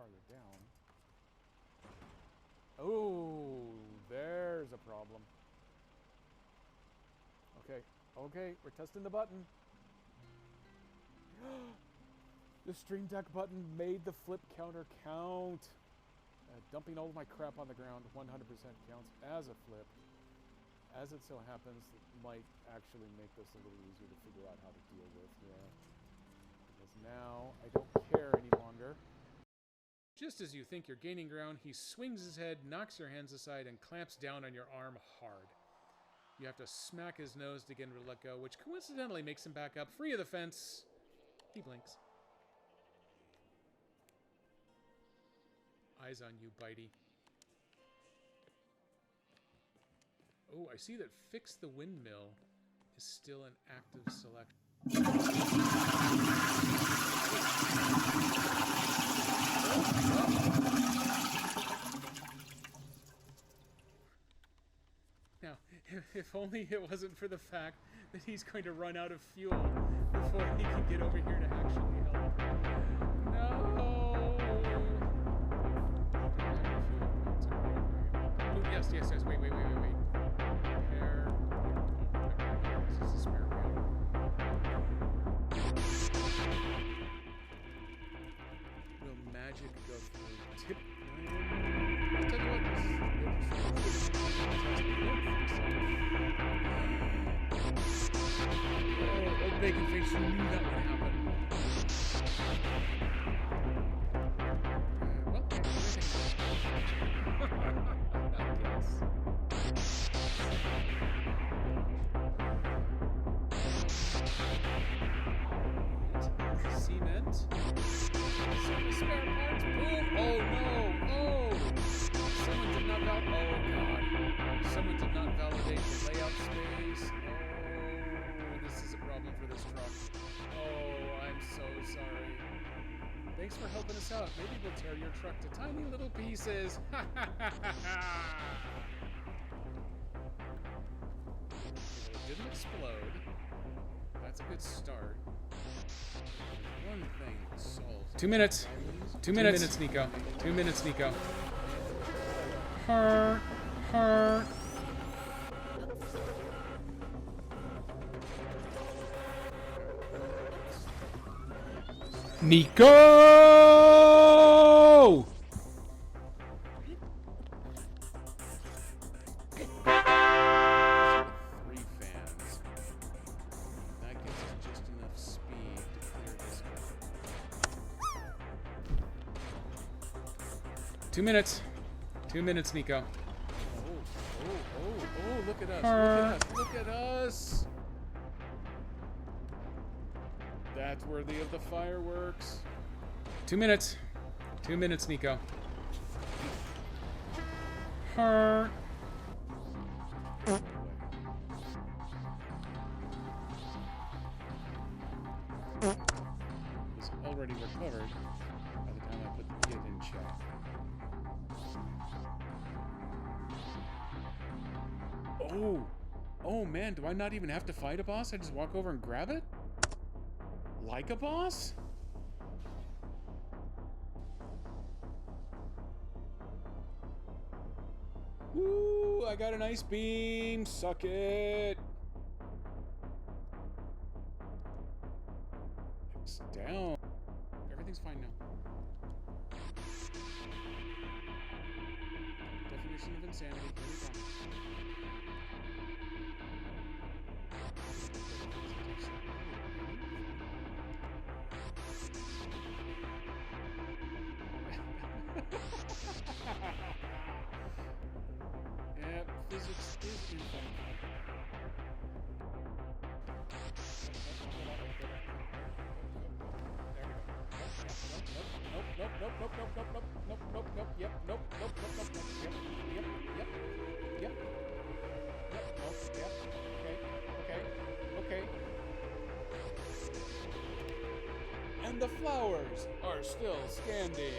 farther down. Oh, there's a problem. Okay, okay, we're testing the button. The Stream Deck button made the flip counter count. Dumping all of my crap on the ground 100% counts as a flip. As it so happens, it might actually make this a little easier to figure out how to deal with here. Because now I don't care any longer. Just as you think you're gaining ground, he swings his head, knocks your hands aside, and clamps down on your arm hard. You have to smack his nose to get him to let go, which coincidentally makes him back up, free of the fence. He blinks. Eyes on you, Bitey. Oh, I see that Fix the Windmill is still an active selection. Now, if only it wasn't for the fact that he's going to run out of fuel before he can get over here to actually help. No! Oh, yes, yes, yes. Wait. Repair. Oh, this is a spare wheel. Will magic go through? Tip. I'll tell you what. Old bacon face, you knew that would happen. Well, can't do anything. I guess. Cement. Some spare parts. Boom. Oh no. Oh. Someone did not Someone did not validate the layout space. Oh, this is a problem for this truck. Oh, I'm so sorry. Thanks for helping us out. Maybe we'll tear your truck to tiny little pieces. Ha ha ha ha ha! It didn't explode. That's a good start. One thing solved. 2 minutes. 2 minutes, Nico. 2 minutes, Nico. Her. Nico! Three fans. That gives us just enough speed to clear this guy. 2 minutes. 2 minutes, Nico. Oh, look at us. Look at us. That's worthy of the fireworks. 2 minutes. 2 minutes, Nico. Her. Was already recovered by the time I put the kid in check. Oh man, do I not even have to fight a boss? I just walk over and grab it? Like a boss? Woo, I got an ice beam. Suck it. X down. Everything's fine now. Definition of insanity. Here we come. Yeah, physics is infinite. Okay. And the flowers are still standing.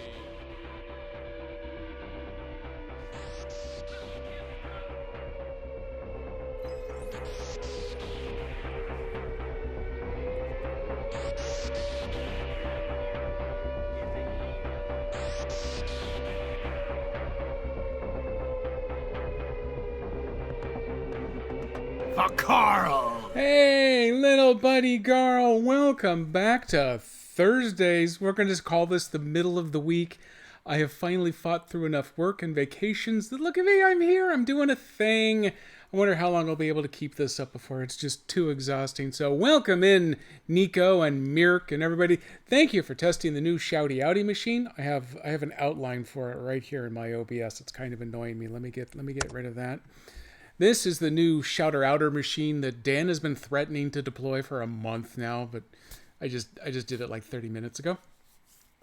For Carl! Hey, little buddy Carl, welcome back to Thursdays. We're going to just call this the middle of the week. I have finally fought through enough work and vacations that look at me, I'm here, I'm doing a thing. I wonder how long I'll be able to keep this up before it's just too exhausting. So welcome in, Nico and Mirk and everybody. Thank you for testing the new Shouty Outy machine. I have an outline for it right here in my OBS. It's kind of annoying me. Let me get rid of that. This is the new Shouter Outer machine that Dan has been threatening to deploy for a month now, but I just did it like 30 minutes ago.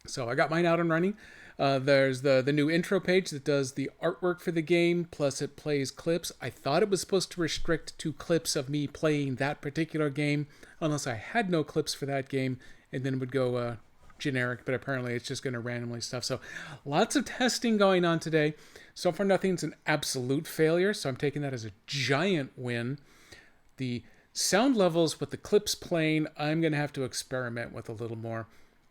So I got mine out and running. There's the new intro page that does the artwork for the game, plus it plays clips. I thought it was supposed to restrict to clips of me playing that particular game, unless I had no clips for that game, and then it would go generic, but apparently it's just going to randomly stuff. So lots of testing going on today. So far nothing's an absolute failure, so I'm taking that as a giant win. The sound levels with the clips playing, I'm going to have to experiment with a little more,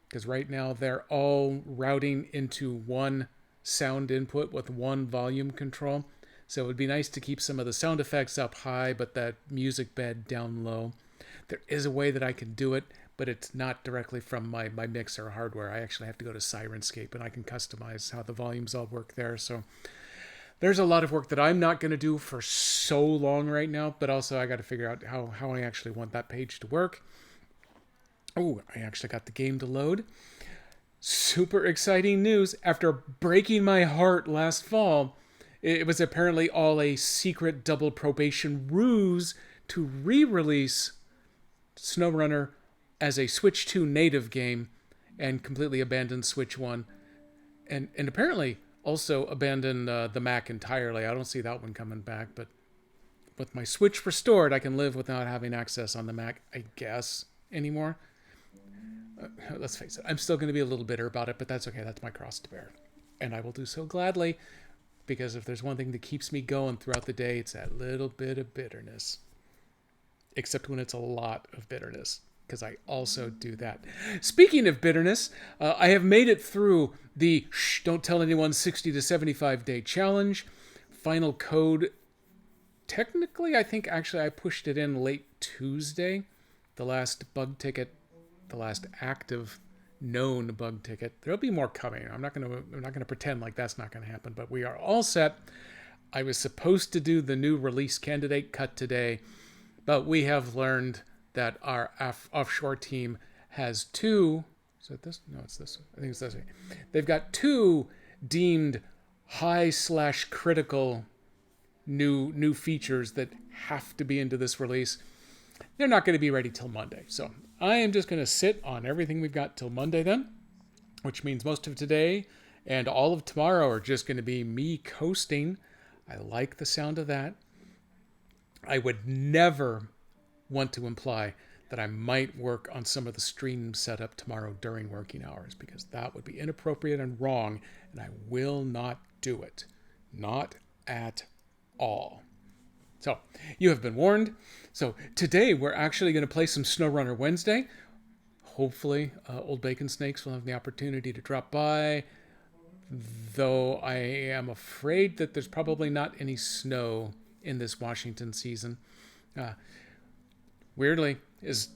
because right now they're all routing into one sound input with one volume control. So it would be nice to keep some of the sound effects up high, but that music bed down low. There is a way that I can do it, but it's not directly from my mixer hardware. I actually have to go to Sirenscape, and I can customize how the volumes all work there. So there's a lot of work that I'm not going to do for so long right now, but also I got to figure out how I actually want that page to work. Oh, I actually got the game to load. Super exciting news. After breaking my heart last fall, it was apparently all a secret double probation ruse to re-release SnowRunner as a Switch 2 native game and completely abandon Switch 1. And apparently also abandon the Mac entirely. I don't see that one coming back, but with my Switch restored, I can live without having access on the Mac, I guess, anymore. Let's face it, I'm still going to be a little bitter about it, but that's okay. That's my cross to bear. And I will do so gladly, because if there's one thing that keeps me going throughout the day, it's that little bit of bitterness. Except when it's a lot of bitterness, because I also do that. Speaking of bitterness, I have made it through the Don't Tell Anyone 60 to 75 day challenge. Final code, technically, I think actually I pushed it in late Tuesday. The last bug ticket, the last active known bug ticket. There'll be more coming. I'm not gonna pretend like that's not gonna happen, but we are all set. I was supposed to do the new release candidate cut today, but we have learned that our offshore team has two. Is it this? No, it's this. I think it's this way. They've got two deemed high/critical new features that have to be into this release. They're not going to be ready till Monday. So I am just going to sit on everything we've got till Monday then, which means most of today and all of tomorrow are just going to be me coasting. I like the sound of that. I would never want to imply that I might work on some of the stream setup tomorrow during working hours, because that would be inappropriate and wrong, and I will not do it. Not at all. So, you have been warned. So, today we're actually going to play some SnowRunner Wednesday. Hopefully, Old Bacon Snakes will have the opportunity to drop by, though I am afraid that there's probably not any snow in this Washington season. Weirdly, is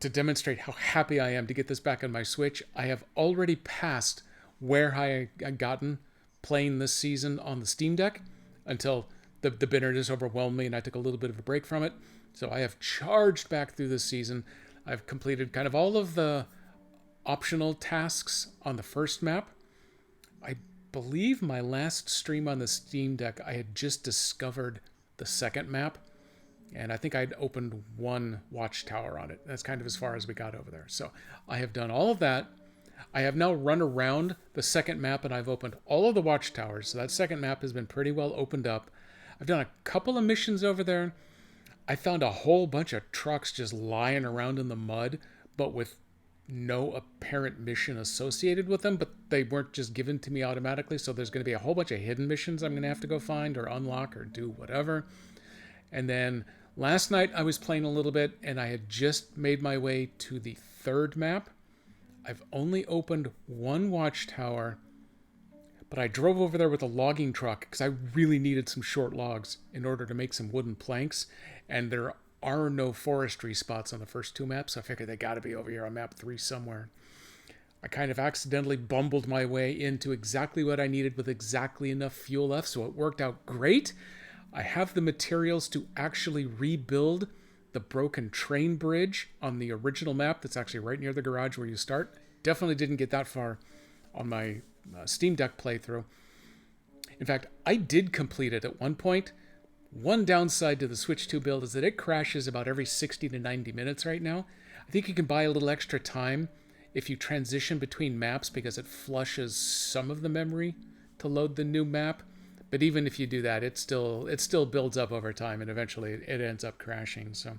to demonstrate how happy I am to get this back on my Switch, I have already passed where I had gotten playing this season on the Steam Deck until the bitterness overwhelmed me and I took a little bit of a break from it. So I have charged back through this season. I've completed kind of all of the optional tasks on the first map. I believe my last stream on the Steam Deck, I had just discovered the second map. And I think I'd opened one watchtower on it. That's kind of as far as we got over there. So I have done all of that. I have now run around the second map and I've opened all of the watchtowers. So that second map has been pretty well opened up. I've done a couple of missions over there. I found a whole bunch of trucks just lying around in the mud, but with no apparent mission associated with them, but they weren't just given to me automatically. So there's going to be a whole bunch of hidden missions I'm going to have to go find or unlock or do whatever. And then last night I was playing a little bit and I had just made my way to the third map. I've only opened one watchtower but I drove over there with a logging truck because I really needed some short logs in order to make some wooden planks, and there are no forestry spots on the first 2 maps, so I figured they got to be over here on map 3 somewhere. I kind of accidentally bumbled my way into exactly what I needed with exactly enough fuel left, so it worked out great. I have the materials to actually rebuild the broken train bridge on the original map that's actually right near the garage where you start. Definitely didn't get that far on my Steam Deck playthrough. In fact, I did complete it at one point. One downside to the Switch 2 build is that it crashes about every 60 to 90 minutes right now. I think you can buy a little extra time if you transition between maps because it flushes some of the memory to load the new map. But even if you do that, it still builds up over time, and eventually it ends up crashing. So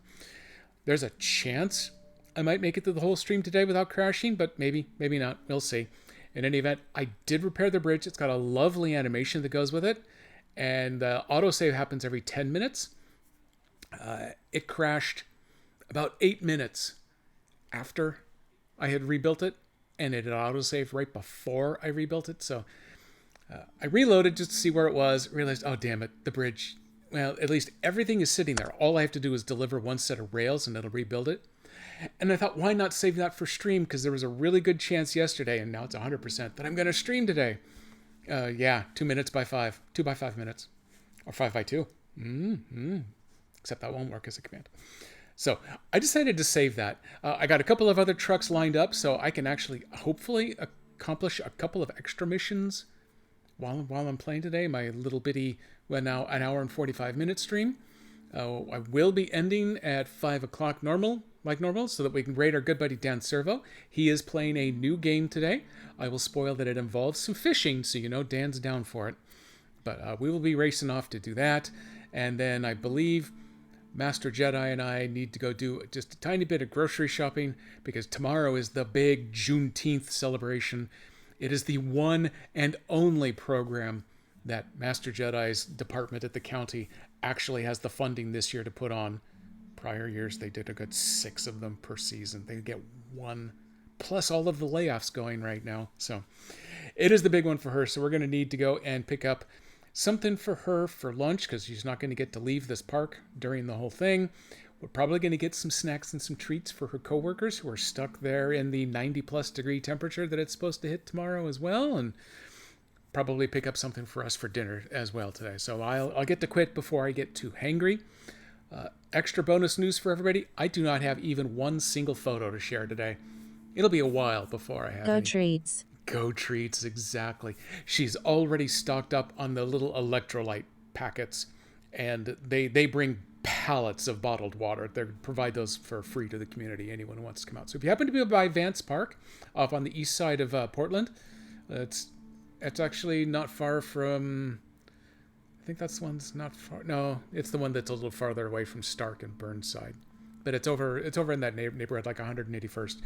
there's a chance I might make it through the whole stream today without crashing, but maybe not. We'll see. In any event, I did repair the bridge. It's got a lovely animation that goes with it, and autosave happens every 10 minutes. It crashed about 8 minutes after I had rebuilt it, and it had autosaved right before I rebuilt it. So I reloaded just to see where it was, realized, oh, damn it, the bridge. Well, at least everything is sitting there. All I have to do is deliver one set of rails, and it'll rebuild it. And I thought, why not save that for stream? Because there was a really good chance yesterday, and now it's 100%, that I'm going to stream today. 2 minutes by 5. 2 by 5 minutes. Or 5 by 2. Except that won't work as a command. So I decided to save that. I got a couple of other trucks lined up, so I can actually hopefully accomplish a couple of extra missions while I'm playing today. My little bitty, now an hour and 45 minute stream. I will be ending at 5 o'clock like normal, so that we can raid our good buddy Dan Servo. He is playing a new game today. I will spoil that it involves some fishing, so you know Dan's down for it. But we will be racing off to do that. And then I believe Master Jedi and I need to go do just a tiny bit of grocery shopping, because tomorrow is the big Juneteenth celebration. It is the one and only program that Master Jedi's department at the county actually has the funding this year to put on. Prior years, they did a good 6 of them per season. They get 1, plus all of the layoffs going right now. So it is the big one for her. So we're going to need to go and pick up something for her for lunch, because she's not going to get to leave this park during the whole thing. We're probably going to get some snacks and some treats for her coworkers who are stuck there in the 90-plus degree temperature that it's supposed to hit tomorrow as well, and probably pick up something for us for dinner as well today. So I'll get to quit before I get too hangry. Extra bonus news for everybody. I do not have even one single photo to share today. It'll be a while before I have Go treats. Go treats, exactly. She's already stocked up on the little electrolyte packets, and they bring pallets of bottled water. They provide those for free to the community, anyone who wants to come out. So if you happen to be by Vance Park, off on the east side of Portland, it's actually not far from... I think that's the one's not far. No, it's the one that's a little farther away from Stark and Burnside. But it's over in that neighborhood, like 181st.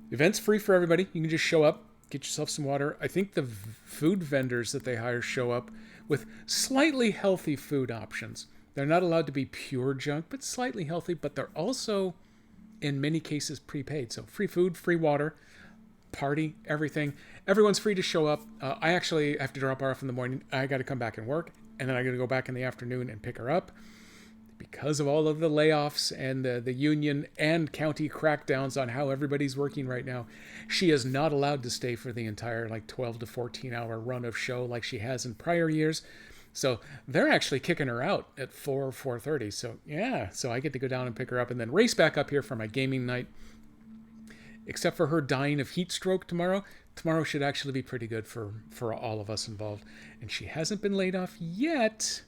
The event's free for everybody. You can just show up, get yourself some water. I think the food vendors that they hire show up with slightly healthy food options. They're not allowed to be pure junk, but slightly healthy. But they're also, in many cases, prepaid. So free food, free water, party, everything. Everyone's free to show up. I actually have to drop her off in the morning. I got to come back and work. And then I got to go back in the afternoon and pick her up. Because of all of the layoffs and the union and county crackdowns on how everybody's working right now, she is not allowed to stay for the entire 12 to 14 hour run of show like she has in prior years. So they're actually kicking her out at 4:30. So yeah, so I get to go down and pick her up and then race back up here for my gaming night. Except for her dying of heat stroke tomorrow. Tomorrow should actually be pretty good for all of us involved. And she hasn't been laid off yet,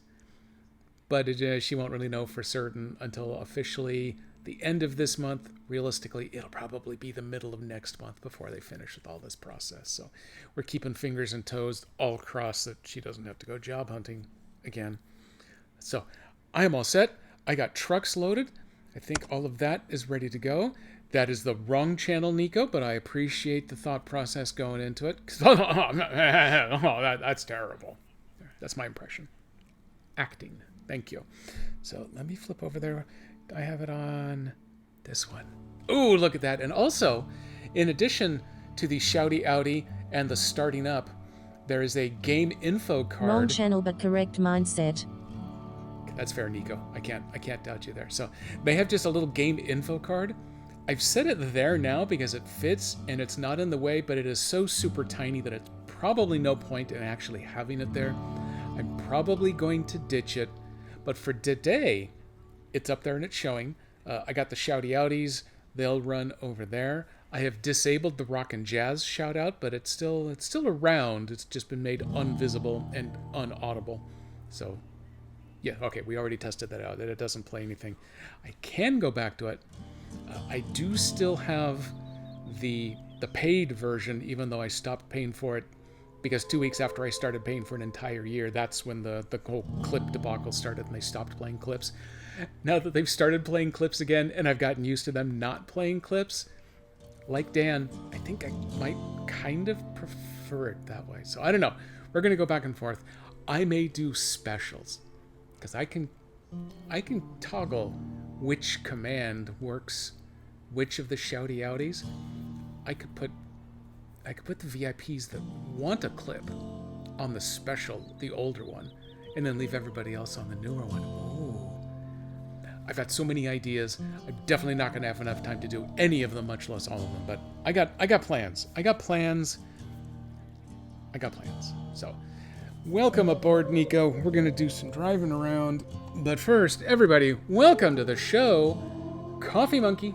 but she won't really know for certain until officially the end of this month. Realistically, it'll probably be the middle of next month before they finish with all this process. So we're keeping fingers and toes all crossed that she doesn't have to go job hunting again. So I am all set. I got trucks loaded. I think all of that is ready to go. That is the wrong channel, Nico, but I appreciate the thought process going into it. That's terrible. That's my impression. Acting. Thank you. So let me flip over there. I have it on this one. Ooh, look at that. And also, in addition to the shouty outy and the starting up, there is a game info card. Wrong channel but correct mindset. That's fair, Nico. I can't doubt you there. So they have just a little game info card. I've set it there now because it fits and it's not in the way, but it is so super tiny that it's probably no point in actually having it there. I'm probably going to ditch it, but for today, it's up there and it's showing. I got the shouty outies. They'll run over there. I have disabled the rock and jazz shout out, but it's still around. It's just been made invisible and unaudible. So yeah, okay, we already tested that out, that it doesn't play anything. I can go back to it. I do still have the paid version, even though I stopped paying for it, because 2 weeks after I started paying for an entire year, that's when the whole clip debacle started and they stopped playing clips. Now that they've started playing clips again, and I've gotten used to them not playing clips, like Dan, I think I might kind of prefer it that way. So I don't know. We're going to go back and forth. I may do specials, because I can toggle which command works which of the shouty outies. I could put the VIPs that want a clip on the special, the older one, and then leave everybody else on the newer one. Ooh. I've got so many ideas. I'm definitely not going to have enough time to do any of them, much less all of them. But I got plans. So, welcome aboard, Nico. We're going to do some driving around. But first, everybody, welcome to the show, Coffee Monkey.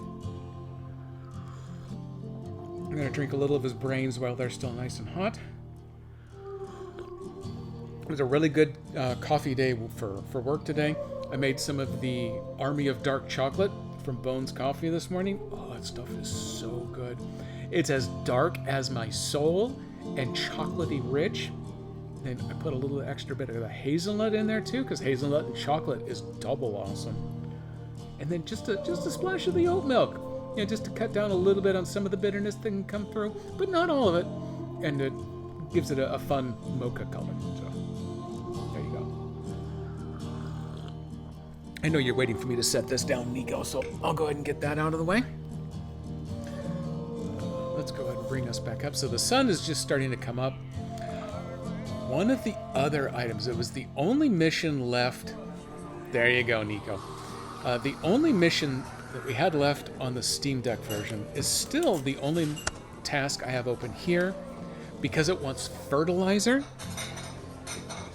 I'm going to drink a little of his brains while they're still nice and hot. It was a really good coffee day for work today. I made some of the Army of Dark Chocolate from Bones Coffee this morning. Oh, that stuff is so good. It's as dark as my soul and chocolatey rich. And I put a little extra bit of the hazelnut in there too, because hazelnut and chocolate is double awesome. And then just a splash of the oat milk, you know, just to cut down a little bit on some of the bitterness that can come through, but not all of it. And it gives it a fun mocha color. So there you go. I know you're waiting for me to set this down, Nico, so I'll go ahead and get that out of the way. Let's go ahead and bring us back up. So the sun is just starting to come up. One of the other items, it was the only mission left. There you go, Nico. The only mission that we had left on the Steam Deck version is still the only task I have open here because it wants fertilizer.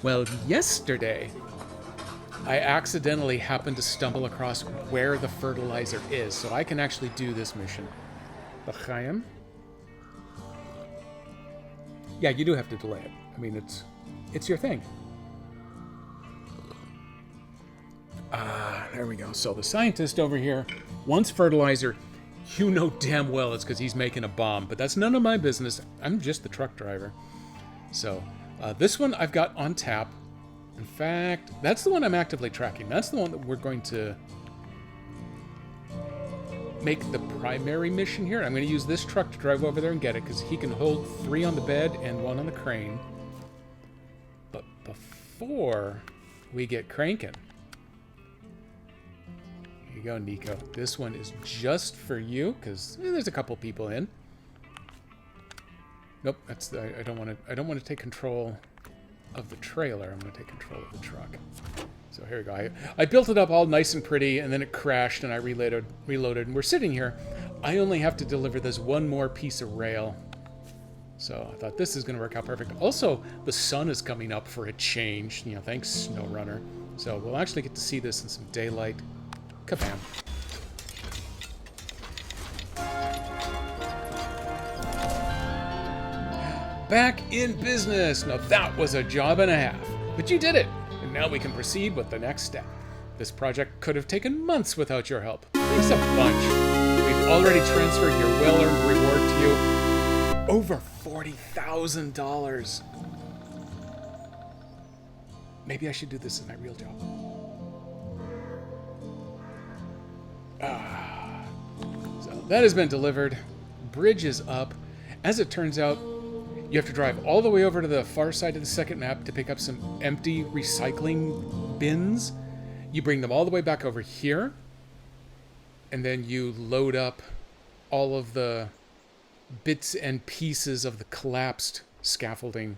Well, yesterday, I accidentally happened to stumble across where the fertilizer is, so I can actually do this mission. L'chaim. Yeah, you do have to delay it. I mean, it's your thing. There we go. So the scientist over here wants fertilizer. You know damn well it's because he's making a bomb, but that's none of my business. I'm just the truck driver. So this one I've got on tap. In fact, that's the one I'm actively tracking. That's the one that we're going to make the primary mission here. I'm going to use this truck to drive over there and get it because he can hold 3 on the bed and 1 on the crane. But before we get cranking, here you go, Nico. This one is just for you because there's a couple people in. Nope, that's I don't want to take control of the trailer. I'm going to take control of the truck. So here we go. I built it up all nice and pretty, and then it crashed, and I reloaded, and we're sitting here. I only have to deliver this one more piece of rail. So I thought this is going to work out perfect. Also, the sun is coming up for a change. You know, thanks, SnowRunner. So we'll actually get to see this in some daylight. Kabam. Back in business. Now that was a job and a half, but you did it. And now we can proceed with the next step. This project could have taken months without your help. Thanks a bunch. We've already transferred your well-earned reward to you. Over $40,000. Maybe I should do this as my real job. So that has been delivered. Bridge is up. As it turns out, you have to drive all the way over to the far side of the second map to pick up some empty recycling bins. You bring them all the way back over here, and then you load up all of the bits and pieces of the collapsed scaffolding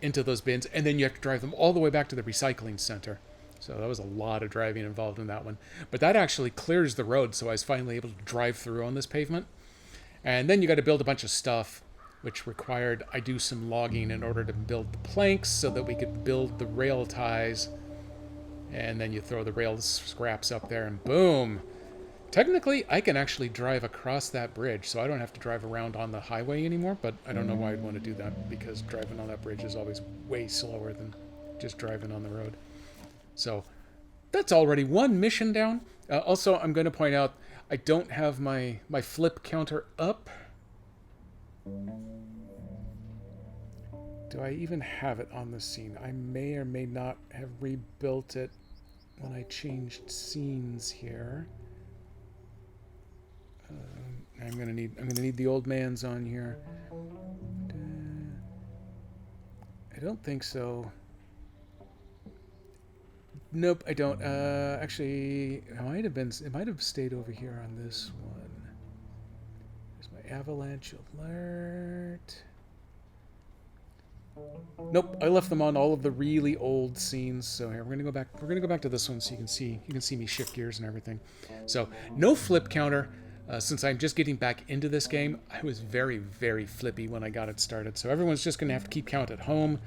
into those bins, and then you have to drive them all the way back to the recycling center. So that was a lot of driving involved in that one. But that actually clears the road, so I was finally able to drive through on this pavement. And then you got to build a bunch of stuff, which required I do some logging in order to build the planks so that we could build the rail ties. And then you throw the rail scraps up there, and boom! Technically, I can actually drive across that bridge, so I don't have to drive around on the highway anymore, but I don't know why I'd want to do that, because driving on that bridge is always way slower than just driving on the road. So that's already one mission down. Also, I'm going to point out, I don't have my flip counter up. Do I even have it on the scene? I may or may not have rebuilt it when I changed scenes here. I'm gonna need the old man's on here. I don't think so. Nope, I don't. Actually, it might have stayed over here on this one. There's my avalanche alert. Nope, I left them on all of the really old scenes. So here, we're gonna go back to this one so you can see me shift gears and everything. So no flip counter. Since I'm just getting back into this game, I was very, very flippy when I got it started. So everyone's just going to have to keep count at home.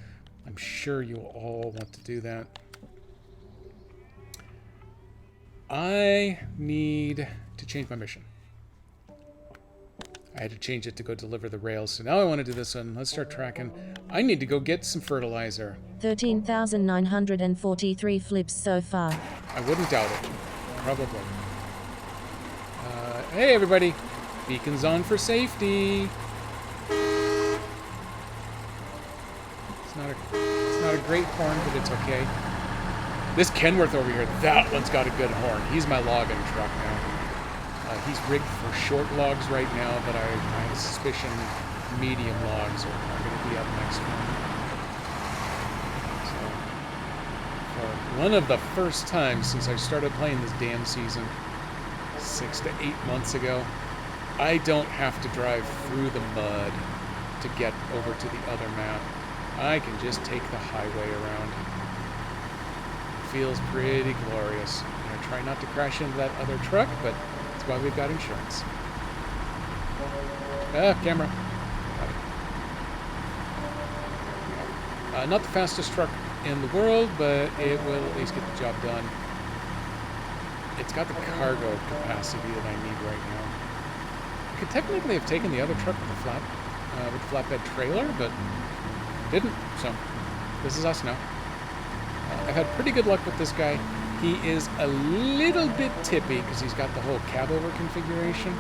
I'm sure you'll all want to do that. I need to change my mission. I had to change it to go deliver the rails. So now I want to do this one. Let's start tracking. I need to go get some fertilizer. 13,943 flips so far. I wouldn't doubt it. Probably. Hey everybody, beacons on for safety. It's not a great horn, but it's okay. This Kenworth over here, that one's got a good horn. He's my logging truck now. He's rigged for short logs right now, but I have a suspicion medium logs are going to be up next month. So, for one of the first times since I started playing this damn season, 6 to 8 months ago, I don't have to drive through the mud to get over to the other map. I can just take the highway around. It feels pretty glorious. I try not to crash into that other truck, but that's why we've got insurance. Camera. Not the fastest truck in the world, but it will at least get the job done. It's got the cargo capacity that I need right now. I could technically have taken the other truck with the flatbed trailer, but didn't. So this is us now. I've had pretty good luck with this guy. He is a little bit tippy because he's got the whole cab over configuration.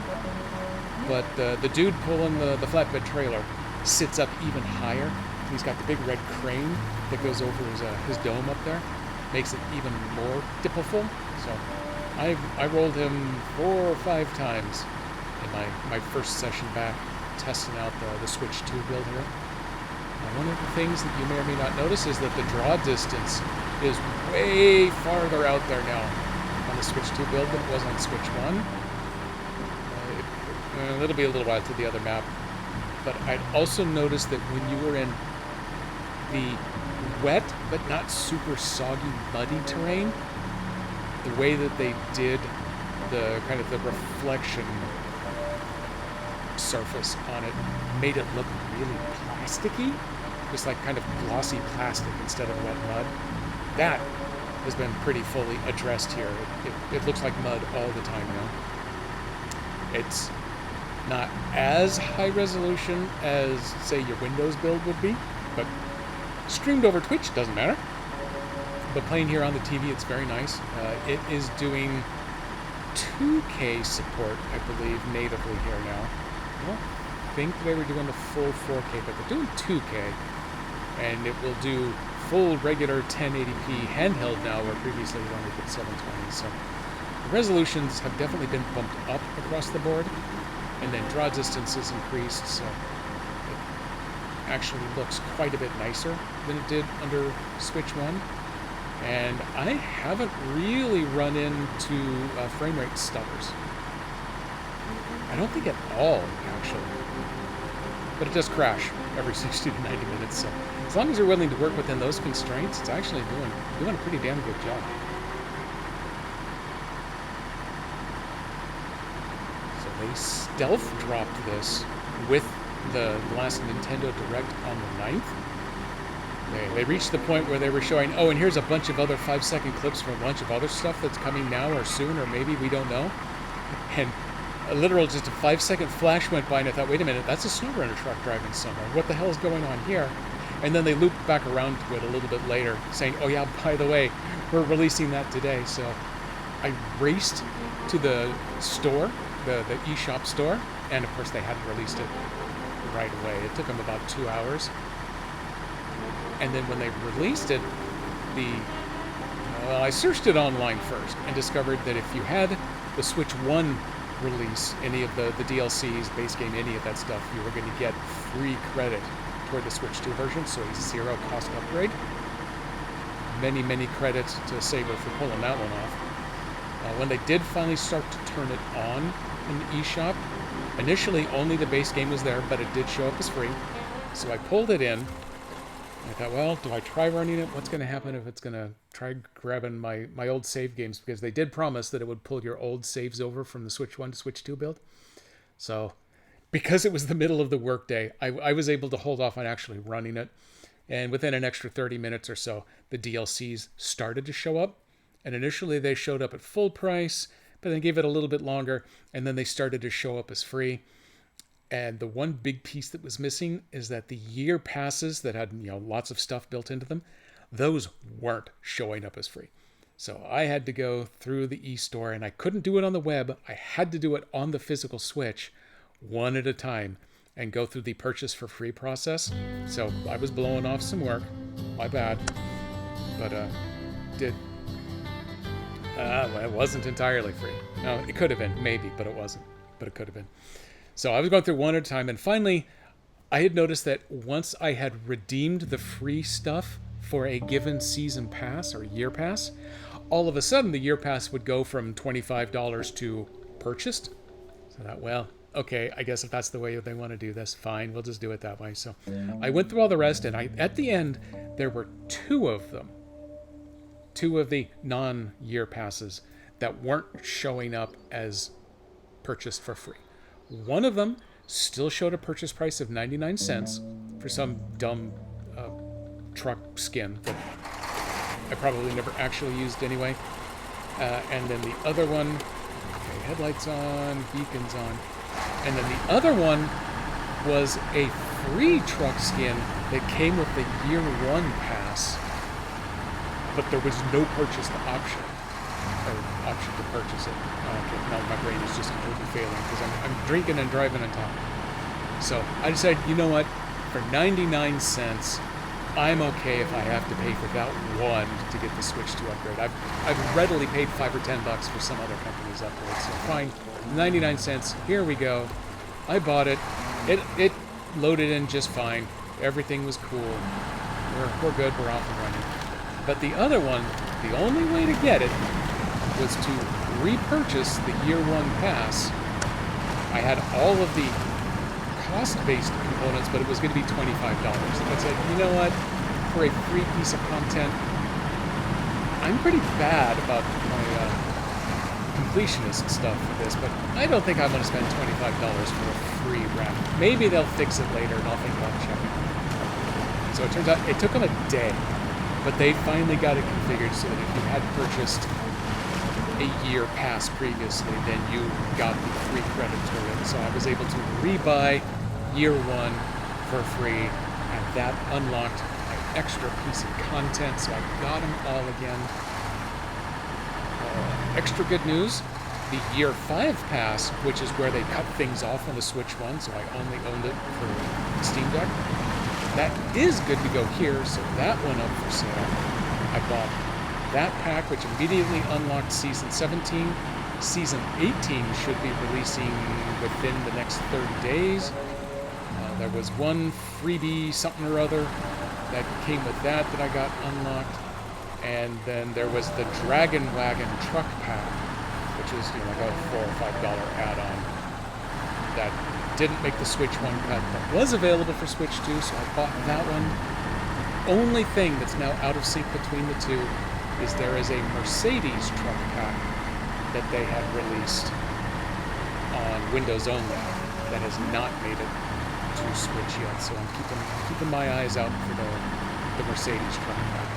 But the dude pulling the flatbed trailer sits up even higher. He's got the big red crane that goes over his dome up there. Makes it even more dippiful. So I rolled him 4 or 5 times in my first session back, testing out the Switch 2 build here. Now, one of the things that you may or may not notice is that the draw distance is way farther out there now on the Switch 2 build than it was on Switch 1. It'll be a little while to the other map. But I'd also noticed that when you were in the wet but not super soggy, muddy terrain, the way that they did the kind of the reflection surface on it made it look really plasticky, just like kind of glossy plastic instead of wet mud. That has been pretty fully addressed here. It looks like mud all the time now. It's not as high resolution as, say, your Windows build would be, but streamed over Twitch doesn't matter. But playing here on the TV, it's very nice. It is doing 2K support, I believe, natively here now. I don't think they were doing the full 4K, but they're doing 2K. And it will do full regular 1080p handheld now, where previously it only did 720. So the resolutions have definitely been bumped up across the board. And then draw distance is increased, so it actually looks quite a bit nicer than it did under Switch 1. And I haven't really run into frame rate stutters. I don't think at all, actually. but it does crash every 60 to 90 minutes. So as long as you're willing to work within those constraints, it's actually doing a pretty damn good job. So they stealth dropped this with the last Nintendo Direct on the 9th. They reached the point where they were showing, oh, and here's a bunch of other 5-second clips from a bunch of other stuff that's coming now or soon, or maybe, we don't know. And just a 5-second flash went by, and I thought, wait a minute, that's a SnowRunner truck driving somewhere. What the hell is going on here? And then they looped back around to it a little bit later, saying, oh yeah, by the way, we're releasing that today. So I raced to the store, the eShop store, and of course they hadn't released it right away. It took them about 2 hours. And then when they released it, I searched it online first and discovered that if you had the Switch 1 release, any of the DLCs, base game, any of that stuff, you were going to get free credit toward the Switch 2 version, so a zero cost upgrade. Many, many credits to Saber for pulling that one off. When they did finally start to turn it on in the eShop, initially only the base game was there, but it did show up as free. So I pulled it in. I thought, well, do I try running it? What's going to happen if it's going to try grabbing my old save games? Because they did promise that it would pull your old saves over from the Switch 1 to Switch 2 build. So, because it was the middle of the workday, I was able to hold off on actually running it. And within an extra 30 minutes or so, the DLCs started to show up. And initially they showed up at full price, but then gave it a little bit longer. And then they started to show up as free. And the one big piece that was missing is that the year passes that had, lots of stuff built into them, those weren't showing up as free. So I had to go through the eStore, and I couldn't do it on the web. I had to do it on the physical Switch, one at a time, and go through the purchase for free process. So I was blowing off some work. My bad. But it wasn't entirely free. No, it could have been, maybe, but it wasn't. But it could have been. So I was going through one at a time, and finally, I had noticed that once I had redeemed the free stuff for a given season pass or year pass, all of a sudden the year pass would go from $25 to purchased. So I thought, well, okay, I guess if that's the way they want to do this, fine, we'll just do it that way. So I went through all the rest, and at the end, there were two of them, two of the non-year passes that weren't showing up as purchased for free. One of them still showed a purchase price of 99 cents for some dumb truck skin that I probably never actually used anyway. And then the other one, okay, headlights on, beacons on. And then the other one was a free truck skin that came with the year one pass, but there was no purchase option. Or option to purchase it. Okay, now my brain is just completely failing because I'm drinking and driving on top. So I decided, you know what? For 99 cents, I'm okay if I have to pay for that one to get the Switch 2 upgrade. I've readily paid $5 or $10 for some other company's upgrade, so fine. 99 cents. Here we go. I bought it. It loaded in just fine. Everything was cool. We're good. We're off and running. But the other one, the only way to get it was to repurchase the year one pass. I had all of the cost-based components, but it was going to be $25. So I said, you know what? For a free piece of content, I'm pretty bad about my completionist stuff for this, but I don't think I'm going to spend $25 for a free wrap. Maybe they'll fix it later, and I'll think about checking it. So it turns out it took them a day, but they finally got it configured so that if you had purchased a year pass previously, then you got the free credit to it. So I was able to rebuy year one for free, and that unlocked my extra piece of content, so I got them all again. Extra good news, the year 5 pass, which is where they cut things off on the Switch 1, so I only owned it for Steam Deck, that is good to go here, so that went up for sale. I bought that pack, which immediately unlocked Season 17. Season 18 should be releasing within the next 30 days. There was one freebie something or other that came with that I got unlocked. And then there was the Dragon Wagon Truck Pack, which is like a $4 or $5 add-on that didn't make the Switch 1 cut. That was available for Switch 2, so I bought that one. Only thing that's now out of sync between the two is there is a Mercedes truck pack that they had released on Windows only that has not made it to Switch yet. So I'm keeping my eyes out for the Mercedes truck pack.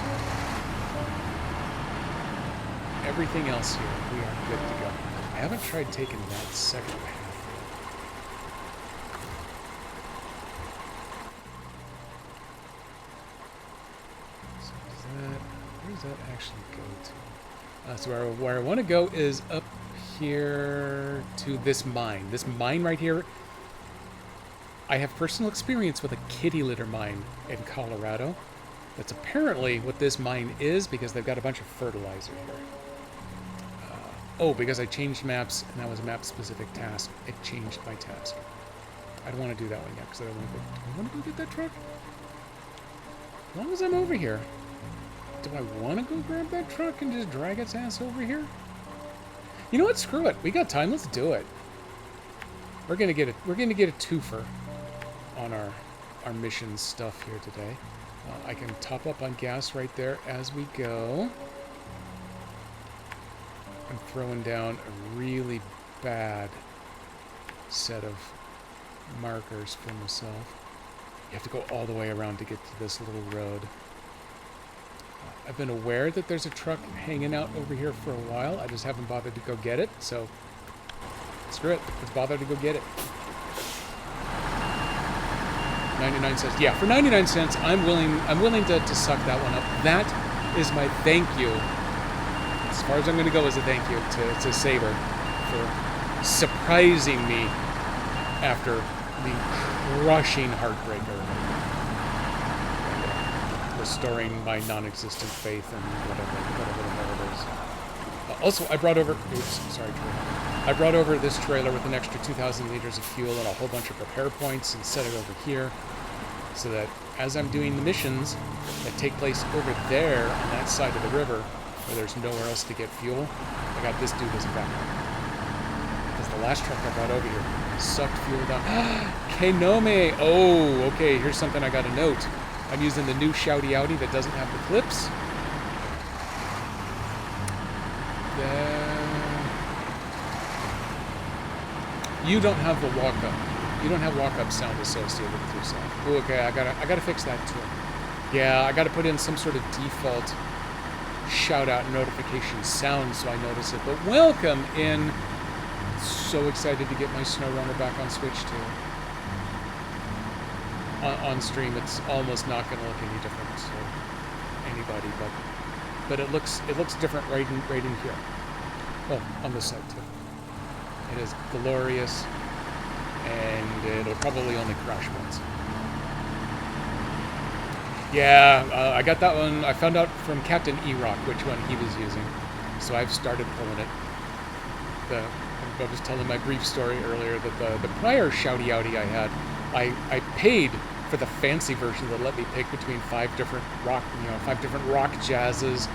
Everything else here, we are good to go. I haven't tried taking that second path. Where does that actually go to? So where I want to go is up here to this mine. This mine right here. I have personal experience with a kitty litter mine in Colorado. That's apparently what this mine is because they've got a bunch of fertilizer here. Because I changed maps and that was a map-specific task. It changed my task. I don't want to do that one yet because I don't want to go. Do I want to go get that truck? As long as I'm over here. Do I want to go grab that truck and just drag its ass over here? You know what? Screw it. We got time. Let's do it. We're gonna get a twofer on our mission stuff here today. I can top up on gas right there as we go. I'm throwing down a really bad set of markers for myself. You have to go all the way around to get to this little road. I've been aware that there's a truck hanging out over here for a while. I just haven't bothered to go get it, so screw it. Let's bother to go get it. 99 cents. Yeah, for 99 cents, I'm willing to suck that one up. That is my thank you. As far as I'm going to go as a thank you to Saber for surprising me after the crushing heartbreaker. Restoring my non-existent faith in whatever the hell it is. Also, I brought over... Oops, sorry, trailer. I brought over this trailer with an extra 2,000 liters of fuel and a whole bunch of repair points and set it over here so that as I'm doing the missions that take place over there on that side of the river where there's nowhere else to get fuel, I got this dude as a backup. Because the last truck I brought over here sucked fuel down. Kenome! Oh, okay, here's something I got to note. I'm using the new Shouty Audi that doesn't have the clips. You don't have the walk-up. You don't have walk-up sound associated with your sound. Oh, okay, I gotta fix that too. Yeah, I gotta put in some sort of default shout-out notification sound so I notice it. But welcome in. So excited to get my SnowRunner back on Switch too. On stream, it's almost not going to look any different to anybody, but it looks different right in here. Well, on this side too. It is glorious, and it'll probably only crash once. Yeah, I got that one. I found out from Captain E-Rock which one he was using, so I've started pulling it. I was telling my brief story earlier that the prior Shouty Audi I had, I paid for the fancy version that let me pick between 5 different rock jazzes,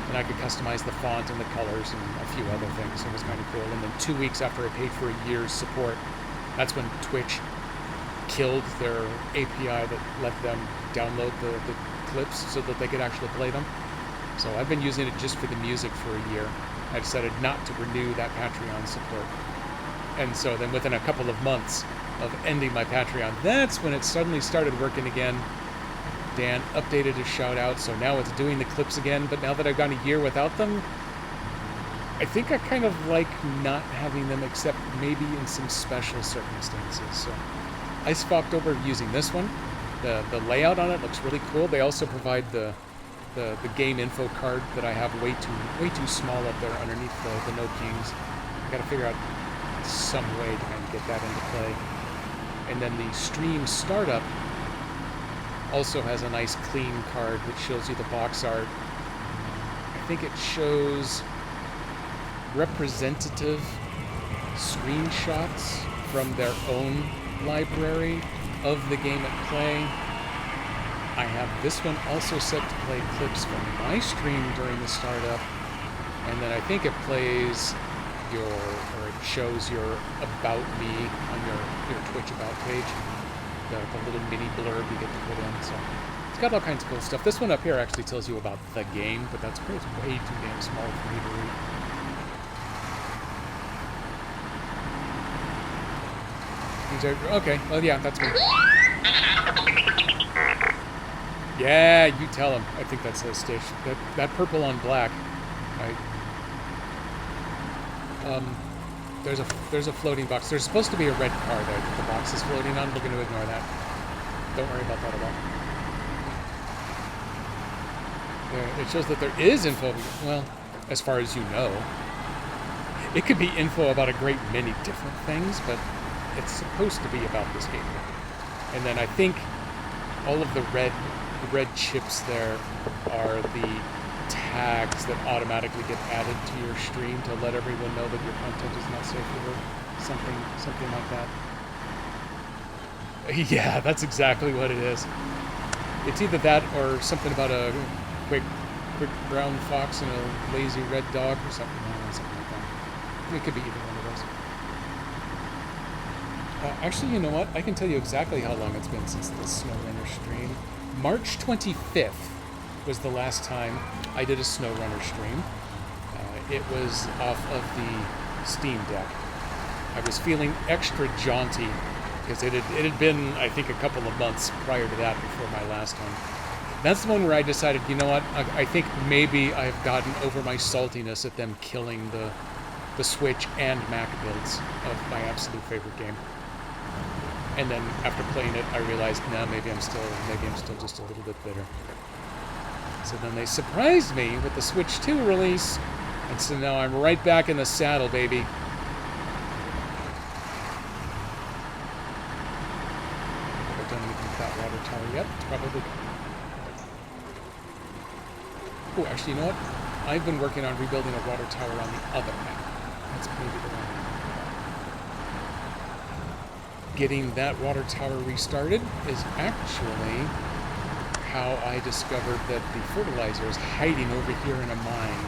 and I could customize the font and the colors and a few other things. It was kind of cool. And then 2 weeks after I paid for a year's support, that's when Twitch killed their API that let them download the clips so that they could actually play them. So I've been using it just for the music for a year. I decided not to renew that Patreon support. And so then within a couple of months of ending my Patreon, that's when it suddenly started working again. Dan updated his shout out, so now it's doing the clips again, but now that I've gone a year without them, I think I kind of like not having them except maybe in some special circumstances. So I swapped over using this one. The layout on it looks really cool. They also provide the game info card that I have way too small up there underneath the No Kings. I gotta figure out some way to kind of get that into play. And then the stream startup also has a nice clean card which shows you the box art. I think it shows representative screenshots from their own library of the game at play. I have this one also set to play clips from my stream during the startup, and then I think it plays or it shows your About Me on your Twitch About page. The little mini blurb you get to put in. So it's got all kinds of cool stuff. This one up here actually tells you about the game, but it's way too damn small for me to read. Okay, well, yeah, that's me. Yeah, you tell him. I think that's a station. That purple on black. There's a floating box. There's supposed to be a red car there that the box is floating on. We're going to ignore that. Don't worry about that at all. It shows that there is info. Well, as far as you know. It could be info about a great many different things, but it's supposed to be about this game. And then I think all of the red chips there are the tags that automatically get added to your stream to let everyone know that your content is not safe for work. Something like that. Yeah, that's exactly what it is. It's either that or something about a quick brown fox and a lazy red dog or something like that. It could be either one of those. Actually, you know what? I can tell you exactly how long it's been since the SnowRunner stream. March 25th was the last time I did a SnowRunner stream. It was off of the Steam Deck. I was feeling extra jaunty because it had been, I think, a couple of months prior to that before my last one. That's the one where I decided, you know what? I think maybe I've gotten over my saltiness at them killing the Switch and Mac builds of my absolute favorite game. And then after playing it, I realized, nah, maybe I'm still just a little bit bitter. So then they surprised me with the Switch 2 release, and so now I'm right back in the saddle, baby. Have I done anything with that water tower yet? Probably. Oh, actually, you know what? I've been working on rebuilding a water tower on the other map. That's maybe the one. Getting that water tower restarted is actually how I discovered that the fertilizer is hiding over here in a mine.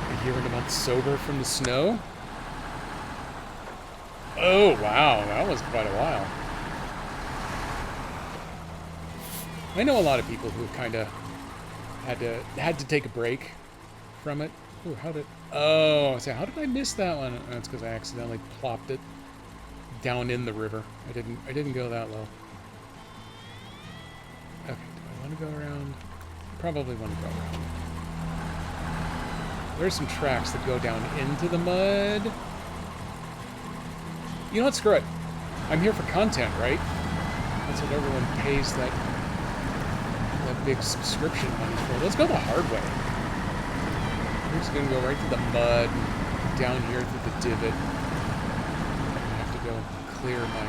A year and a month sober from the snow? Oh, wow, that was quite a while. I know a lot of people who kind of had to take a break from it. Ooh, how did I miss that one? That's because I accidentally plopped it down in the river. I didn't go that low. Okay, do I want to go around? Probably want to go around. There's some tracks that go down into the mud. You know what? Screw it. I'm here for content, right? That's what everyone pays that big subscription money for. Let's go the hard way. We're just going to go right through the mud, down here through the divot. I'm going to have to go clear my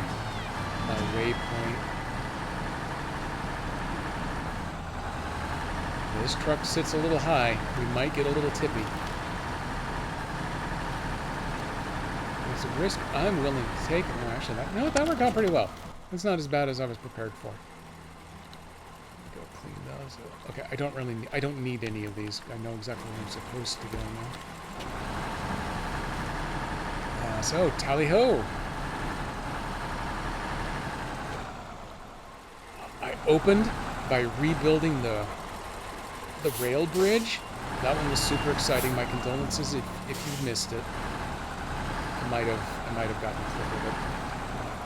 waypoint. This truck sits a little high. We might get a little tippy. It's a risk I'm willing to take. No, actually, that worked out pretty well. It's not as bad as I was prepared for. Okay, I don't need any of these. I know exactly where I'm supposed to go now. So, tally-ho! I opened by rebuilding the rail bridge. That one was super exciting. My condolences if you missed it. I might have gotten a clip of it.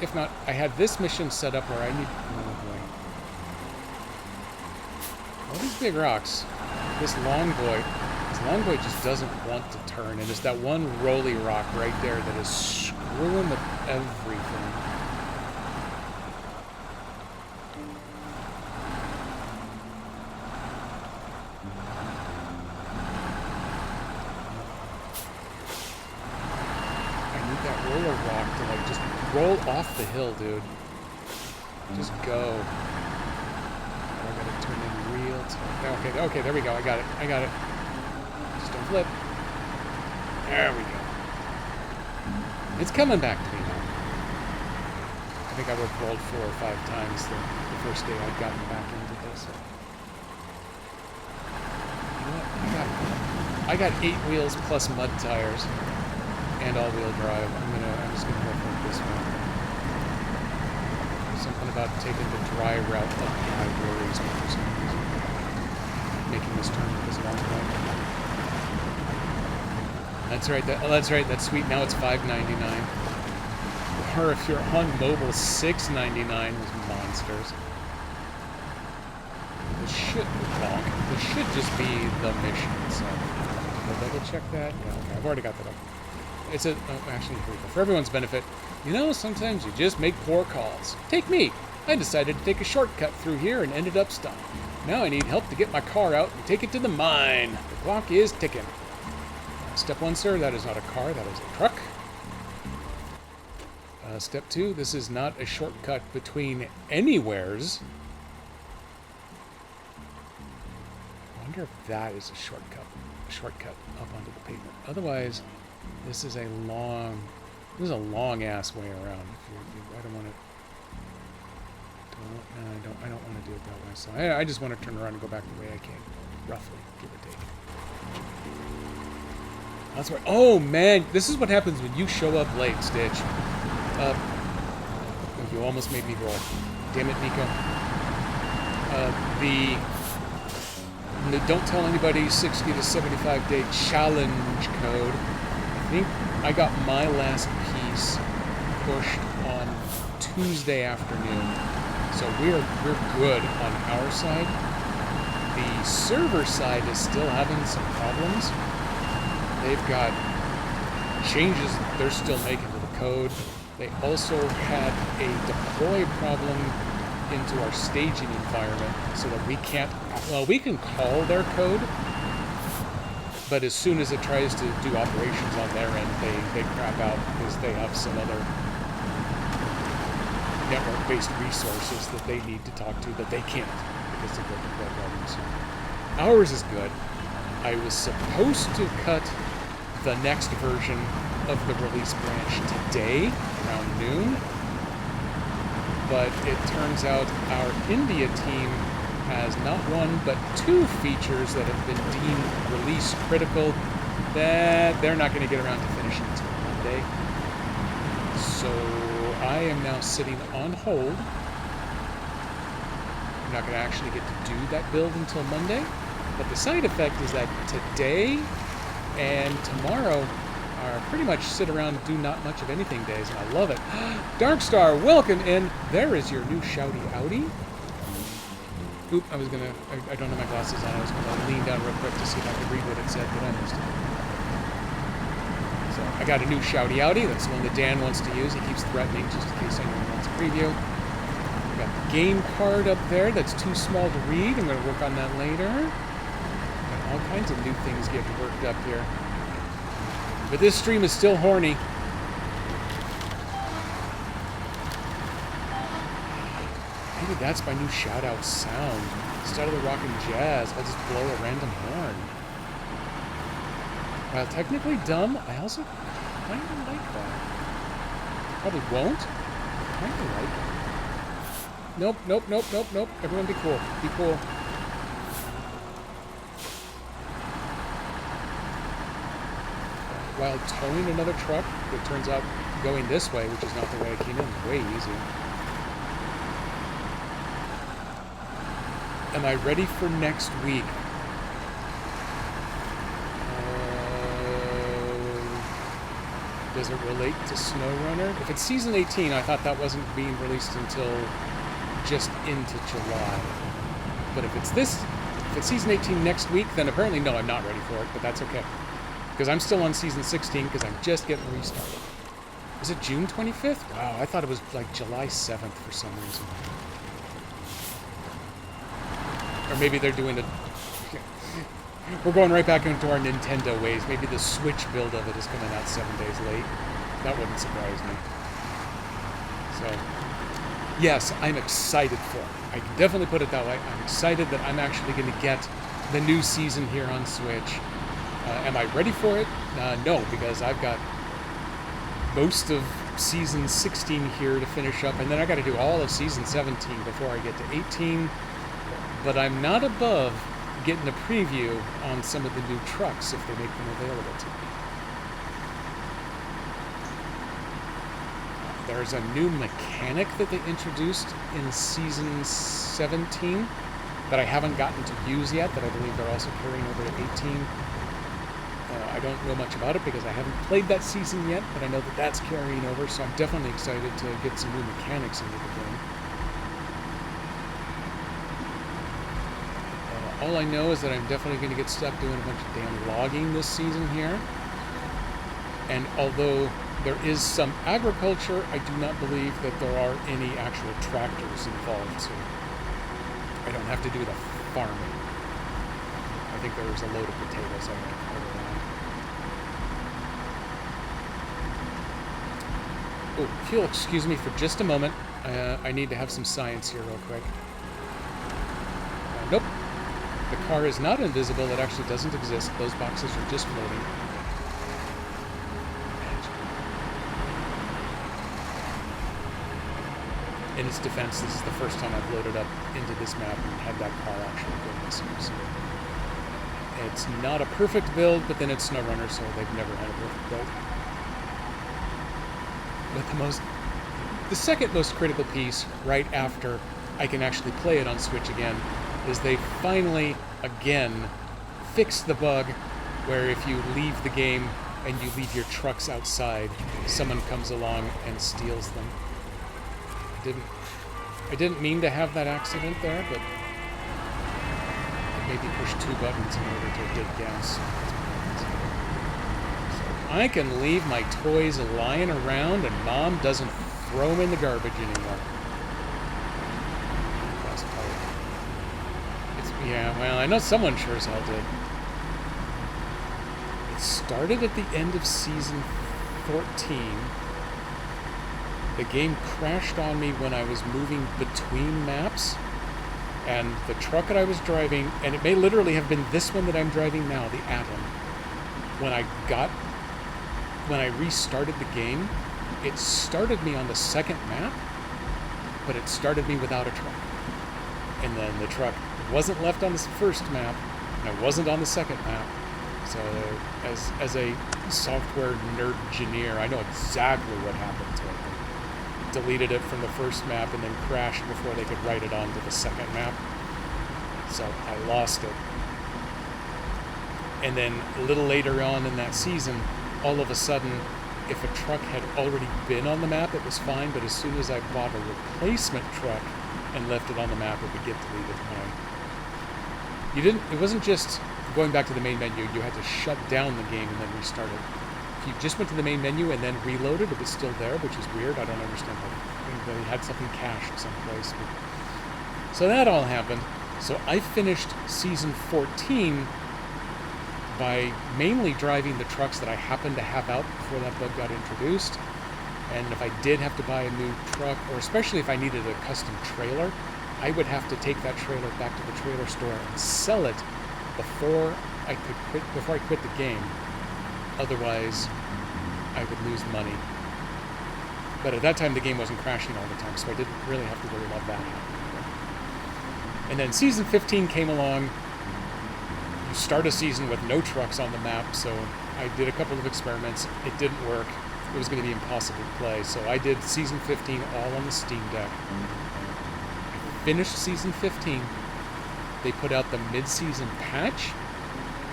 If not, I had this mission set up where I need... Oh boy. All these big rocks. This long boy just doesn't want to turn, and there's that one rolly rock right there that is screwing with everything. I need that roller rock to like just roll off the hill, dude. Just go. Turn in real time. Okay, there we go. I got it. Just don't flip. There we go. It's coming back to me now. I think I rolled 4 or 5 times the first day I'd gotten back into this. I got 8 wheels plus mud tires and all-wheel drive. I'm just gonna go for this one. Something about taking the dry route up my worries me for some reason. Making this turn with this long route. That's right. That's right. That's sweet. Now it's $5.99. Or if you're on mobile, $6.99 was monsters. This should just be the mission itself. I'll double check that. Yeah, okay. I've already got that up. It's actually, here we go. For everyone's benefit, sometimes you just make poor calls. Take me. I decided to take a shortcut through here and ended up stuck. Now I need help to get my car out and take it to the mine. The clock is ticking. Step 1, sir, that is not a car, that is a truck. Step 2, this is not a shortcut between anywheres. I wonder if that is a shortcut up onto the pavement. Otherwise, this is a long ass way around. I don't want to. I don't want to do it that way. So I just want to turn around and go back the way I came, roughly, give or take. That's right. Oh man, this is what happens when you show up late, Stitch. You almost made me roll. Damn it, Nico. The don't tell anybody 60 to 75 day challenge code. I think I got my last piece pushed on Tuesday afternoon. So we're good on our side. The server side is still having some problems. They've got changes they're still making to the code. They also had a deploy problem into our staging environment so that we can't, we can call their code, but as soon as it tries to do operations on their end, they crap out because they have some other network-based resources that they need to talk to that they can't because of their deploy problems. Ours is good. I was supposed to cut the next version of the release branch today around noon, but it turns out our India team has not one but 2 features that have been deemed release critical that they're not going to get around to finishing until Monday. So I am now sitting on hold. I'm not going to actually get to do that build until Monday, but the side effect is that today and tomorrow are pretty much sit around and do not much of anything days, and I love it. Darkstar, welcome in. There is your new shouty outie. Oop, I don't have my glasses on. I was going to lean down real quick to see if I could read what it said, but I missed it. So I got a new shouty outie. That's the one that Dan wants to use. He keeps threatening just in case anyone wants a preview. We got the game card up there. That's too small to read. I'm going to work on that later. Got all kinds of new things getting worked up here. But this stream is still horny. Maybe that's my new shout-out sound. Instead of the rock and jazz, I'll just blow a random horn. While technically dumb, I also kind of like that. Probably won't. Kind of like it. Nope. Everyone be cool. Be cool. While towing another truck that turns out going this way, which is not the way I came in, way easy. Am I ready for next week? Does it relate to SnowRunner? If it's season 18, I thought that wasn't being released until just into July. But if it's season 18 next week, then apparently no, I'm not ready for it, but that's okay. Because I'm still on season 16 because I'm just getting restarted. Is it June 25th? Wow, I thought it was like July 7th for some reason. Or maybe they're doing it. We're going right back into our Nintendo ways. Maybe the Switch build of it is coming out 7 days late. That wouldn't surprise me. So, yes, I'm excited for it. I can definitely put it that way. I'm excited that I'm actually going to get the new season here on Switch. Am I ready for it? No, because I've got most of season 16 here to finish up, and then I got to do all of season 17 before I get to 18. But I'm not above getting a preview on some of the new trucks if they make them available to me. There's a new mechanic that they introduced in Season 17 that I haven't gotten to use yet, that I believe they're also carrying over to 18. I don't know much about it because I haven't played that season yet, but I know that that's carrying over, so I'm definitely excited to get some new mechanics into the game. All I know is that I'm definitely going to get stuck doing a bunch of damn logging this season here. And although there is some agriculture, I do not believe that there are any actual tractors involved, so I don't have to do the farming. I think there's a load of potatoes I can put around. Oh, if you'll excuse me for just a moment, I need to have some science here real quick. Nope. The car is not invisible. It actually doesn't exist. Those boxes are just floating. In its defense, this is the first time I've loaded up into this map and had that car actually go missing. So it's not a perfect build, but then it's SnowRunner, so they've never had a perfect build. But the second most critical piece, right after I can actually play it on Switch again, is they finally, again, fixed the bug where if you leave the game and you leave your trucks outside, someone comes along and steals them. I didn't mean to have that accident there, but I maybe push 2 buttons in order to dig gas. So I can leave my toys lying around and Mom doesn't throw them in the garbage anymore. Yeah, well, I know someone sure as hell did. It started at the end of Season 14. The game crashed on me when I was moving between maps, and the truck that I was driving, and it may literally have been this one that I'm driving now, the Atom. When I restarted the game, it started me on the second map, but it started me without a truck. And then the truck wasn't left on the first map, and I wasn't on the second map. So as a software nerd-gineer, I know exactly what happened to it. They deleted it from the first map and then crashed before they could write it onto the second map. So I lost it. And then a little later on in that season, all of a sudden, if a truck had already been on the map, it was fine, but as soon as I bought a replacement truck and left it on the map, it would get deleted. It wasn't just going back to the main menu, you had to shut down the game and then restart it. If you just went to the main menu and then reloaded, it was still there, which is weird. I don't understand how they had something cached someplace. So that all happened. So I finished Season 14 by mainly driving the trucks that I happened to have out before that bug got introduced. And if I did have to buy a new truck, or especially if I needed a custom trailer, I would have to take that trailer back to the trailer store and sell it before I quit the game. Otherwise, I would lose money. But at that time, the game wasn't crashing all the time, so I didn't really have to worry about that happening. And then Season 15 came along. You start a season with no trucks on the map, so I did a couple of experiments. It didn't work. It was going to be impossible to play, so I did Season 15 all on the Steam Deck. Finished Season 15. They put out the mid-season patch,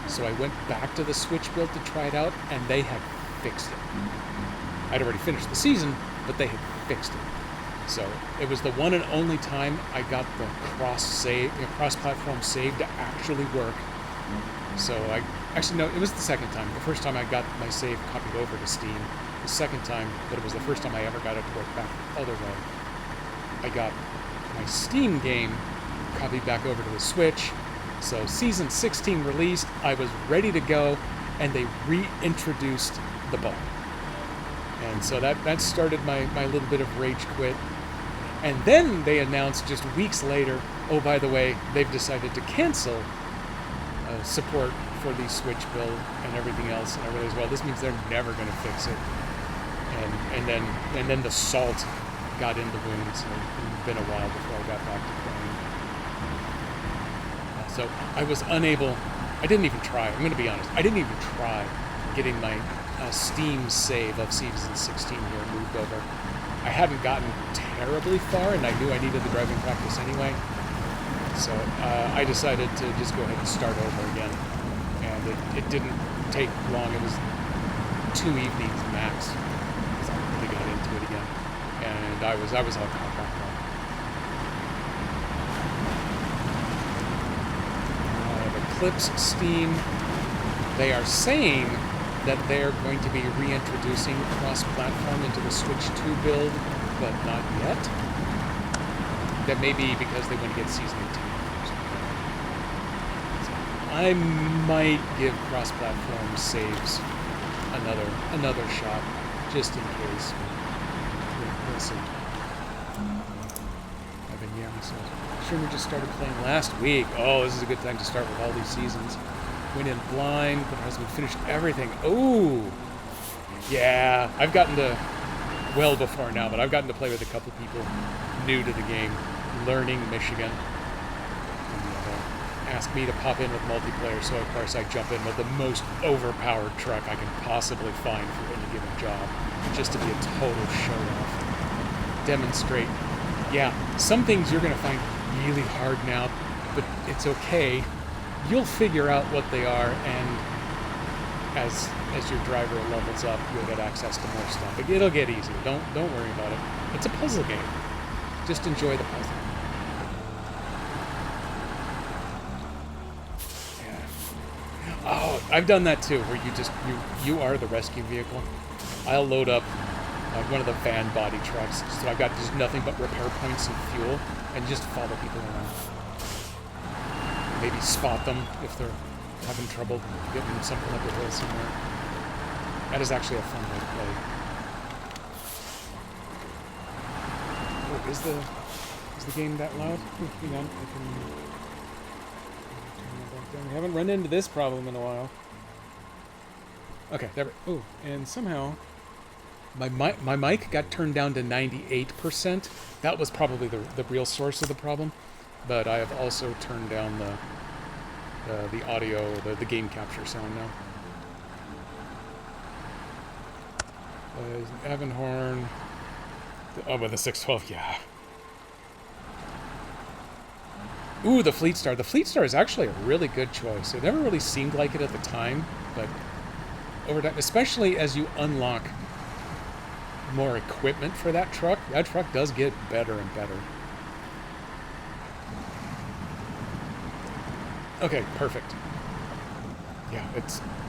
so I went back to the Switch build to try it out, and they had fixed it. I'd already finished the season, but they had fixed it. So it was the one and only time I got the cross-platform save to actually work. So it was the second time. The first time I got my save copied over to Steam. The second time, but it was the first time I ever got it to work back the other way. I got my Steam game copied back over to the Switch. So Season 16 released, I was ready to go, and they reintroduced the bug. And so that started my little bit of rage quit. And then they announced just weeks later, oh, by the way, they've decided to cancel support for the Switch build and everything else. And I realized, well, this means they're never going to fix it. And then the salt got in the wounds, and it's been a while before I got back to playing. So I was unable, I didn't even try, I'm going to be honest, I didn't even try getting my Steam save of Season 16 here moved over. I hadn't gotten terribly far, and I knew I needed the driving practice anyway. So I decided to just go ahead and start over again. And it didn't take long. It was 2 evenings max, because I really got into it again. And I was all caught back on. Eclipse Steam, they are saying that they're going to be reintroducing cross-platform into the Switch 2 build, but not yet. That may be because they want to get Season 18 first. So I might give cross-platform saves another shot, just in case. We'll see. I've been yamming so. Streamer just started playing last week. Oh, this is a good time to start with all these seasons. Went in blind, but husband finished everything. Ooh! Yeah, I've gotten to, well before now, but I've gotten to play with a couple people new to the game, learning Michigan. And ask me to pop in with multiplayer, so of course I jump in with the most overpowered truck I can possibly find for any given job, just to be a total show-off. Demonstrate. Yeah, some things you're going to find really hard now, but it's okay. You'll figure out what they are, and as your driver levels up, you'll get access to more stuff. It'll get easier. Don't worry about it. It's a puzzle game. Just enjoy the puzzle. Yeah. Oh, I've done that too, where you are the rescue vehicle. I'll load up one of the van body trucks, so I've got just nothing but repair points and fuel, and just follow people around. Maybe spot them if they're having trouble getting something up the hill somewhere. That is actually a fun way to play. Oh, is the game that loud? Hang on, I can turn that back down. We haven't run into this problem in a while. Okay, there we go. Oh, and somehow my mic got turned down to 98%. That was probably the real source of the problem. But I have also turned down the audio, the game capture sound now. Avonhorn. Oh, with the 612, yeah. Ooh, the Fleet Star. The Fleet Star is actually a really good choice. It never really seemed like it at the time, but over time, especially as you unlock more equipment for that truck does get better and better. Okay, perfect. Yeah,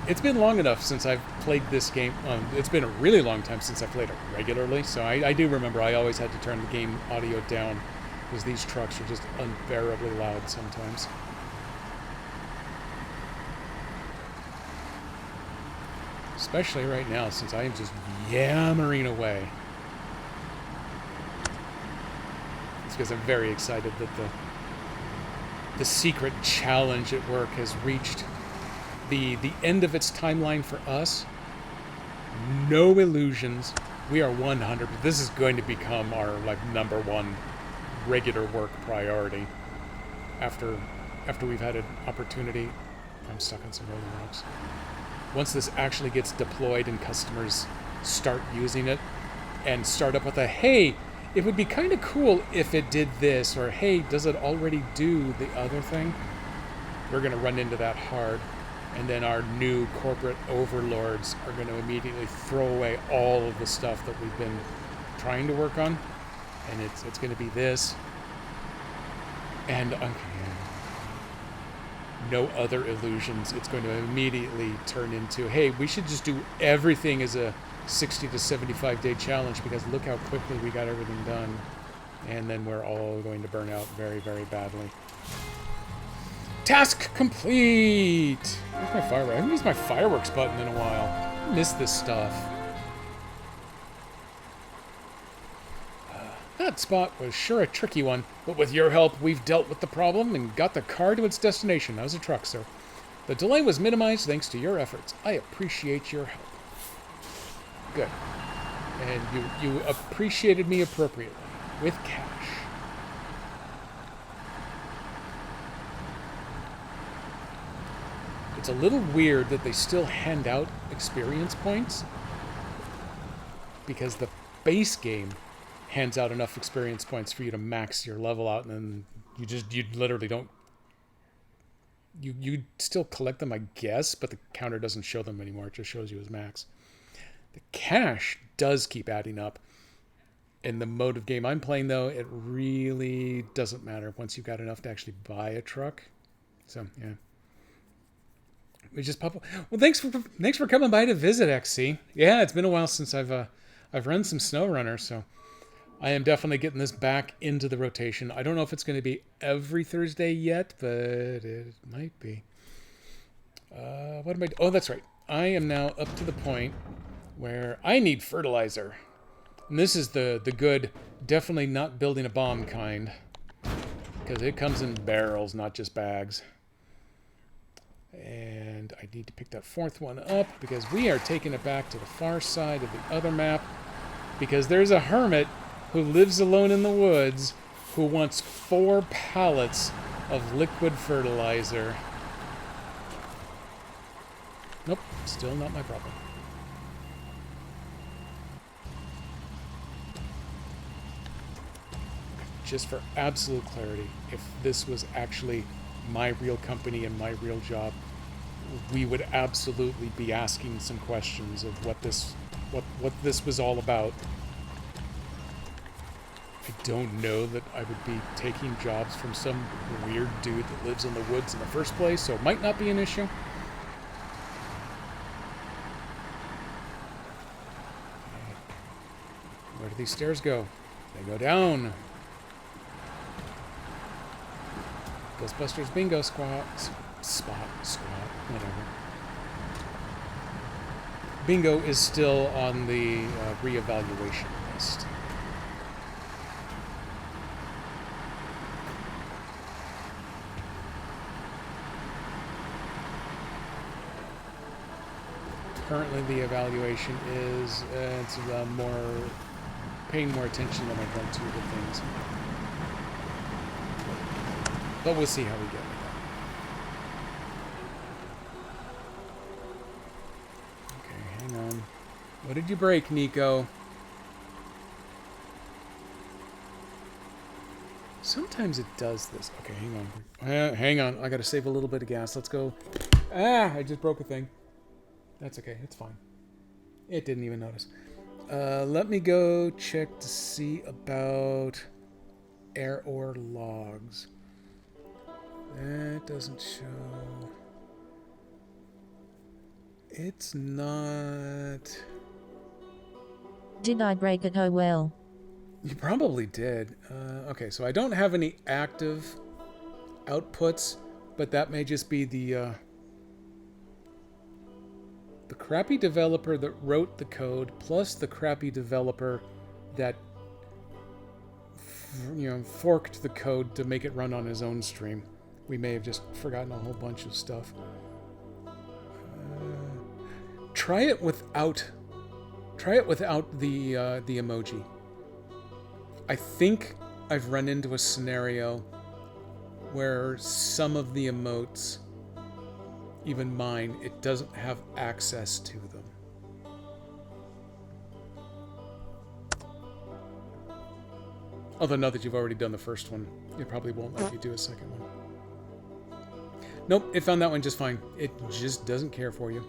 it's been long enough since I've played this game. It's been a really long time since I played it regularly, so I do remember I always had to turn the game audio down because these trucks are just unbearably loud sometimes. Especially right now, since I am just yammering away. It's because I'm very excited that the secret challenge at work has reached the end of its timeline for us. No illusions. We are 100. This is going to become our number one regular work priority. After we've had an opportunity, I'm stuck on some rolling rocks. Once this actually gets deployed and customers start using it, and start up with a, hey, it would be kind of cool if it did this, or hey, does it already do the other thing? We're going to run into that hard, and then our new corporate overlords are going to immediately throw away all of the stuff that we've been trying to work on, and it's going to be this, and no other illusions. It's going to immediately turn into, hey, we should just do everything as a 60 to 75 day challenge because look how quickly we got everything done. And then we're all going to burn out very, very badly. Task complete! Where's my fireworks? I haven't used my fireworks button in a while. I miss this stuff. That spot was sure a tricky one, but with your help, we've dealt with the problem and got the car to its destination. That was a truck, sir. The delay was minimized thanks to your efforts. I appreciate your help. Good. And you appreciated me appropriately. With cash. it's a little weird that they still hand out experience points, because the base game hands out enough experience points for you to max your level out, and then you literally don't. You still collect them, I guess, but the counter doesn't show them anymore. It just shows you as max. The cash does keep adding up. In the mode of game I'm playing, though, it really doesn't matter once you've got enough to actually buy a truck. So, yeah. We just pop up. Well, thanks for coming by to visit, XC. Yeah, it's been a while since I've run some SnowRunner, so I am definitely getting this back into the rotation. I don't know if it's going to be every Thursday yet, but it might be. What am I? Oh, that's right. I am now up to the point where I need fertilizer. And this is the good, definitely not building a bomb kind, because it comes in barrels, not just bags. And I need to pick that fourth one up, because we are taking it back to the far side of the other map, because there's a hermit who lives alone in the woods who wants 4 pallets of liquid fertilizer. Nope, still not my problem. Just for absolute clarity, if this was actually my real company and my real job, we would absolutely be asking some questions of what this was all about. I don't know that I would be taking jobs from some weird dude that lives in the woods in the first place, so it might not be an issue. Where do these stairs go? They go down. Ghostbusters bingo squad. Squad, whatever. Bingo is still on the reevaluation list. Currently, the evaluation is it's paying more attention than I'd like to to things. But we'll see how we get with that. Okay, hang on. What did you break, Nico? Sometimes it does this. Okay, hang on. Hang on. I gotta save a little bit of gas. Let's go. I just broke a thing. That's okay. It's fine. It didn't even notice. Let me go check to see about air ore logs. That doesn't show. It's not. Did I break it? Oh well. You probably did. Okay, so I don't have any active outputs, but that may just be the crappy developer that wrote the code plus the crappy developer that forked the code to make it run on his own stream. We may have just forgotten a whole bunch of stuff. Try it without the emoji. I think I've run into a scenario where some of the emotes, even mine, it doesn't have access to them. Although now that you've already done the first one, it probably won't let you do a second one. Nope, it found that one just fine. It just doesn't care for you.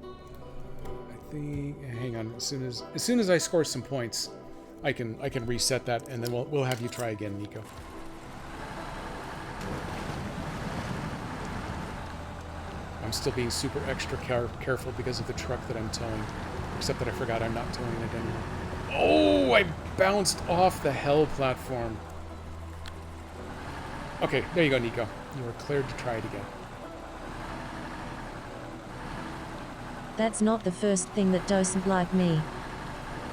I think. Hang on. As soon as I score some points, I can reset that, and then we'll have you try again, Nico. I'm still being super extra careful because of the truck that I'm towing, except that I forgot I'm not towing it anymore. Oh, I bounced off the hell platform. Okay, there you go, Nico. You are cleared to try it again. That's not the first thing that doesn't like me.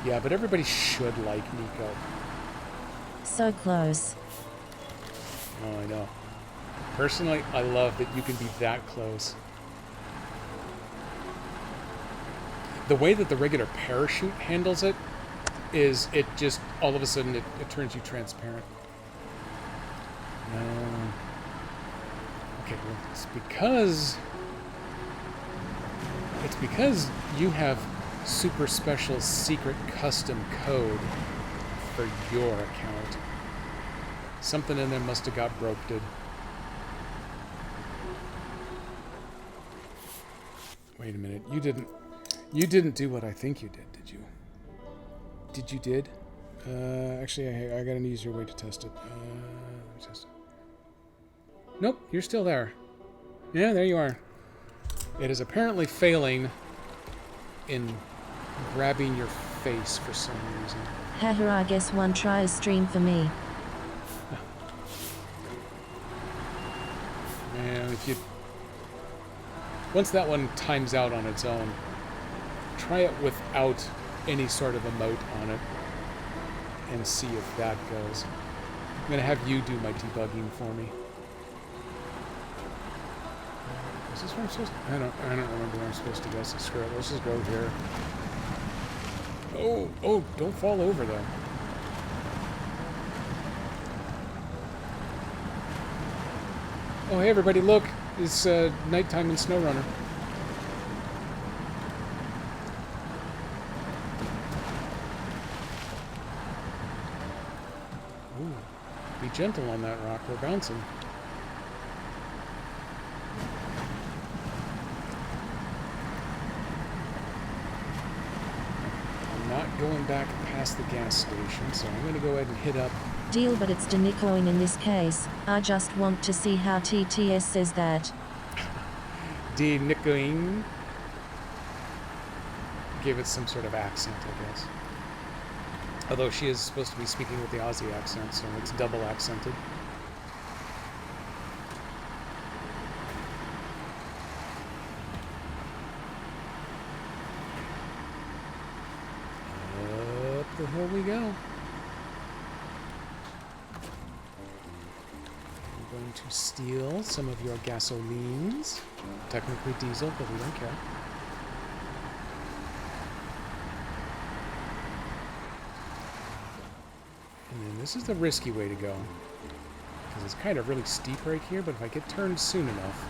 Yeah, but everybody should like Nico. So close. Oh, I know. Personally, I love that you can be that close. The way that the regular parachute handles it is it just, all of a sudden, it turns you transparent. No. Okay, well, it's because you have super special secret custom code for your account. Something in there must have got broke-did. Wait a minute. You didn't do what I think you did you? Did you did? Actually, I got an easier way to test it. Let me test it. Nope, you're still there. Yeah, there you are. It is apparently failing in grabbing your face for some reason. Haha, I guess one try a stream for me. And if you... Once that one times out on its own, try it without any sort of emote on it and see if that goes. I'm going to have you do my debugging for me. Is this where I'm supposed to... I don't remember where I'm supposed to go, so screw it. Let's just go here. Oh, don't fall over though. Oh, hey everybody, look. It's nighttime in SnowRunner. Ooh, be gentle on that rock. We're bouncing. I'm not going back past the gas station, so I'm going to go ahead and hit up. Deal, but it's denicoing in this case. I just want to see how TTS says that. Denicoing. Give it some sort of accent, I guess. Although she is supposed to be speaking with the Aussie accent, so it's double accented. Up the hill we go. I'm going to steal some of your gasolines. Technically diesel, but we don't care. And then this is the risky way to go. Because it's kind of really steep right here, but if I get turned soon enough...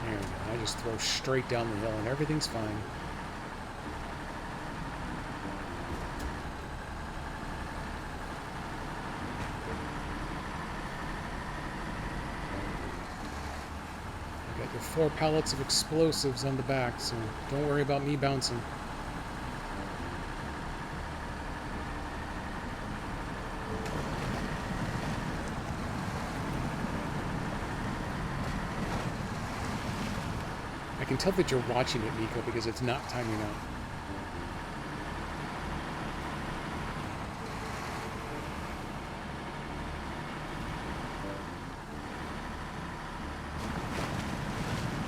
There we go. I just throw straight down the hill and everything's fine. I got your 4 pallets of explosives on the back, so don't worry about me bouncing. I can tell that you're watching it, Nico, because it's not timing out.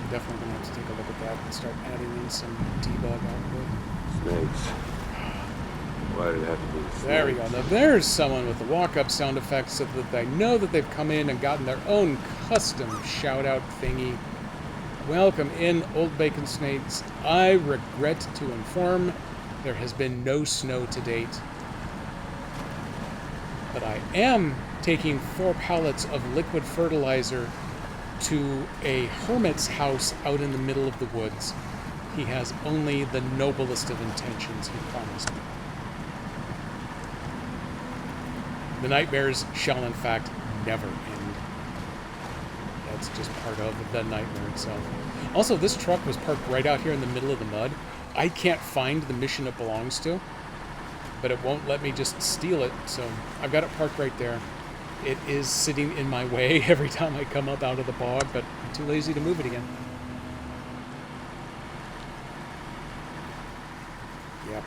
I'm definitely going to have to take a look at that and start adding in some debug output. Snakes. Why did it have to be snakes? There we go. Now there's someone with the walk-up sound effects so that I know that they've come in and gotten their own custom shout-out thingy. Welcome in, Old Bacon Snakes. I regret to inform there has been no snow to date. But I am taking 4 pallets of liquid fertilizer to a hermit's house out in the middle of the woods. He has only the noblest of intentions, he promised me. The nightmares shall in fact never end. That's just part of the nightmare itself. Also, this truck was parked right out here in the middle of the mud. I can't find the mission it belongs to, but it won't let me just steal it, so I've got it parked right there. It is sitting in my way every time I come up out of the bog, but I'm too lazy to move it again. Yep.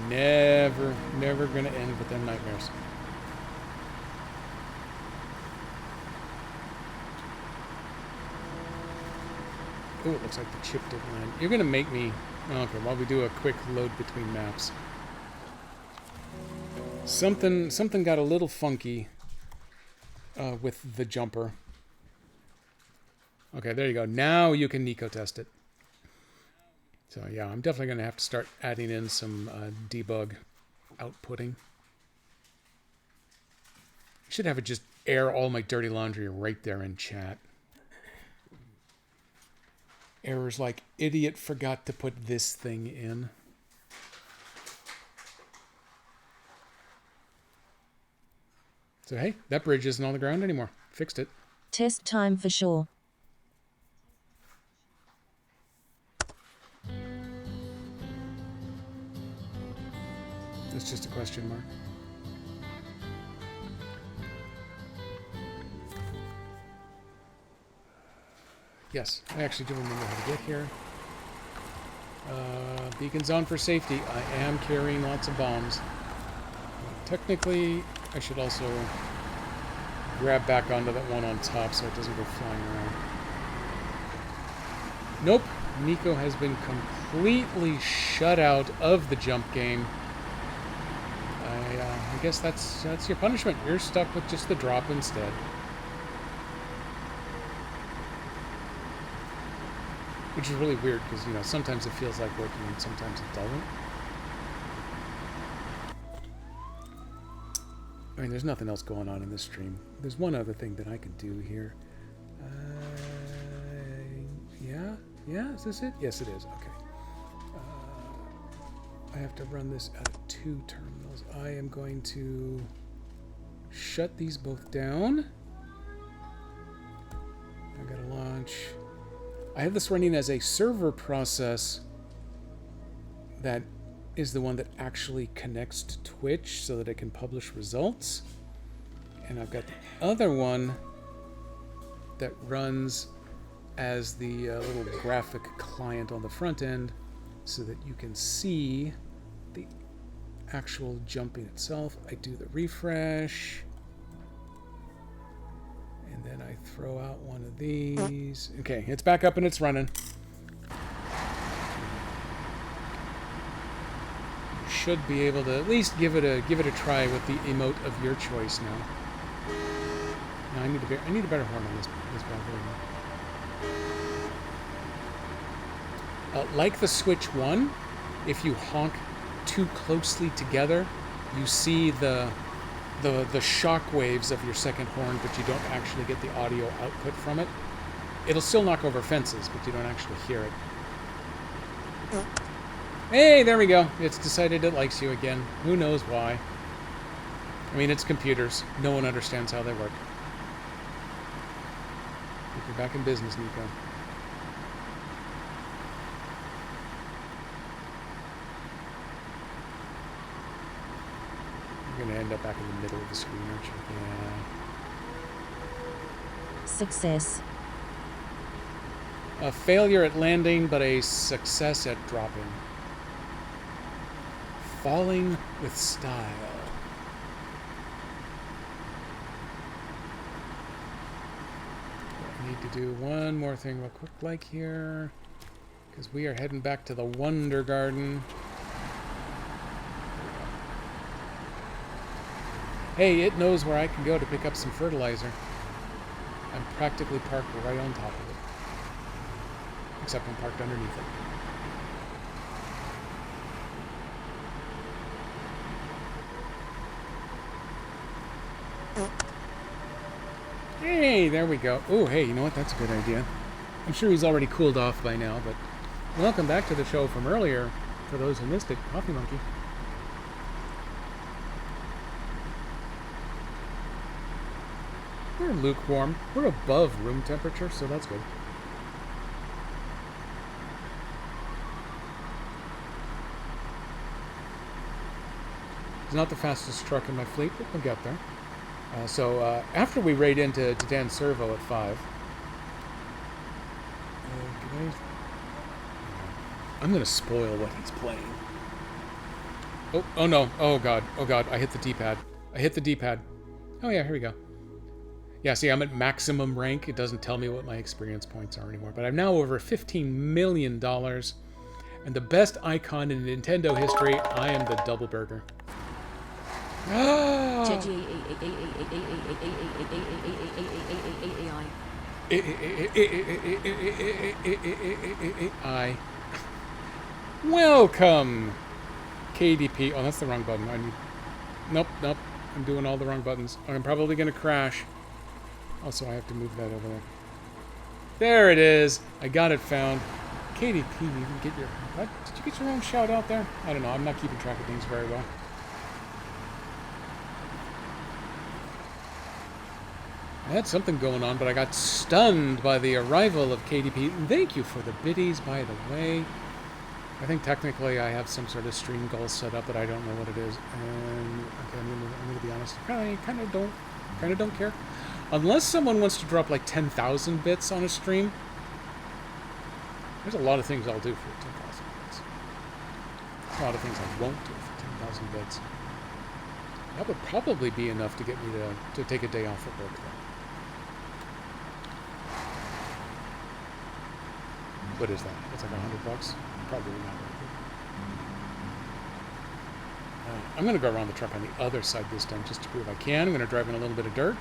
Never gonna end with them nightmares. Oh, it looks like the chip didn't land. You're going to make me... Okay, while we do a quick load between maps. Something got a little funky with the jumper. Okay, there you go. Now you can Nico test it. So yeah, I'm definitely going to have to start adding in some debug outputting. I should have it just air all my dirty laundry right there in chat. Errors like idiot forgot to put this thing in. So hey, that bridge isn't on the ground anymore. Fixed it. Test time for sure. It's just a question mark. Yes, I actually do remember how to get here. Beacon's on for safety. I am carrying lots of bombs. Technically, I should also grab back onto that one on top so it doesn't go flying around. Nope. Nico has been completely shut out of the jump game. I guess that's your punishment. You're stuck with just the drop instead. Which is really weird because, you know, sometimes it feels like working and sometimes it doesn't. I mean, there's nothing else going on in this stream. There's one other thing that I could do here. Yeah? Yeah? Is this it? Yes, it is. Okay. I have to run this out of 2 terminals. I am going to shut these both down. I gotta launch. I have this running as a server process that is the one that actually connects to Twitch so that I can publish results. And I've got the other one that runs as the little graphic client on the front end so that you can see the actual jumping itself. I do the refresh. And then I throw out one of these. Okay, it's back up and it's running. You should be able to at least give it a try with the emote of your choice now. No, I need a better horn on this bad boy. Like the Switch 1, if you honk too closely together, you see the shock waves of your second horn, but you don't actually get the audio output from it. It'll still knock over fences, but you don't actually hear it. Hey, there we go. It's decided it likes you again. Who knows why? I mean, it's computers. No one understands how they work. You're back in business, Nico. You're going to end up back in the middle of the screen, aren't you? Yeah. Success. A failure at landing, but a success at dropping. Falling with style. I need to do one more thing real quick, like here, because we are heading back to the Wonder Garden. Hey, it knows where I can go to pick up some fertilizer. I'm practically parked right on top of it. Except I'm parked underneath it. Hey, there we go. Oh, hey, you know what? That's a good idea. I'm sure he's already cooled off by now, but welcome back to the show from earlier. For those who missed it, Coffee Monkey. We're lukewarm. We're above room temperature, so that's good. It's not the fastest truck in my fleet, but we'll get there. So after we raid into Dan Servo at 5, I'm going to spoil what he's playing. Oh no, oh god, I hit the D-pad. Oh yeah, here we go. Yeah, see, I'm at maximum rank. It doesn't tell me what my experience points are anymore, but I'm now over $15 million, and the best icon in Nintendo history, I am the Double Burger. I welcome KDP. Oh, that's the wrong button. I need. Nope. I'm doing all the wrong buttons. I'm probably gonna crash. Also, I have to move that over there. There it is. I got it found. KDP, you can get your... What? Did you get your own shout out there? I don't know. I'm not keeping track of things very well. I had something going on, but I got stunned by the arrival of KDP. Thank you for the biddies, by the way. I think technically I have some sort of stream goal set up, but I don't know what it is. And okay, I'm gonna be honest. I kind of don't care. Unless someone wants to drop like 10,000 bits on a stream, there's a lot of things I'll do for 10,000 bits. There's a lot of things I won't do for 10,000 bits. That would probably be enough to get me to take a day off at work, though. What is that? It's like $100? Probably not. I'm going to go around the truck on the other side this time just to prove I can. I'm going to drive in a little bit of dirt.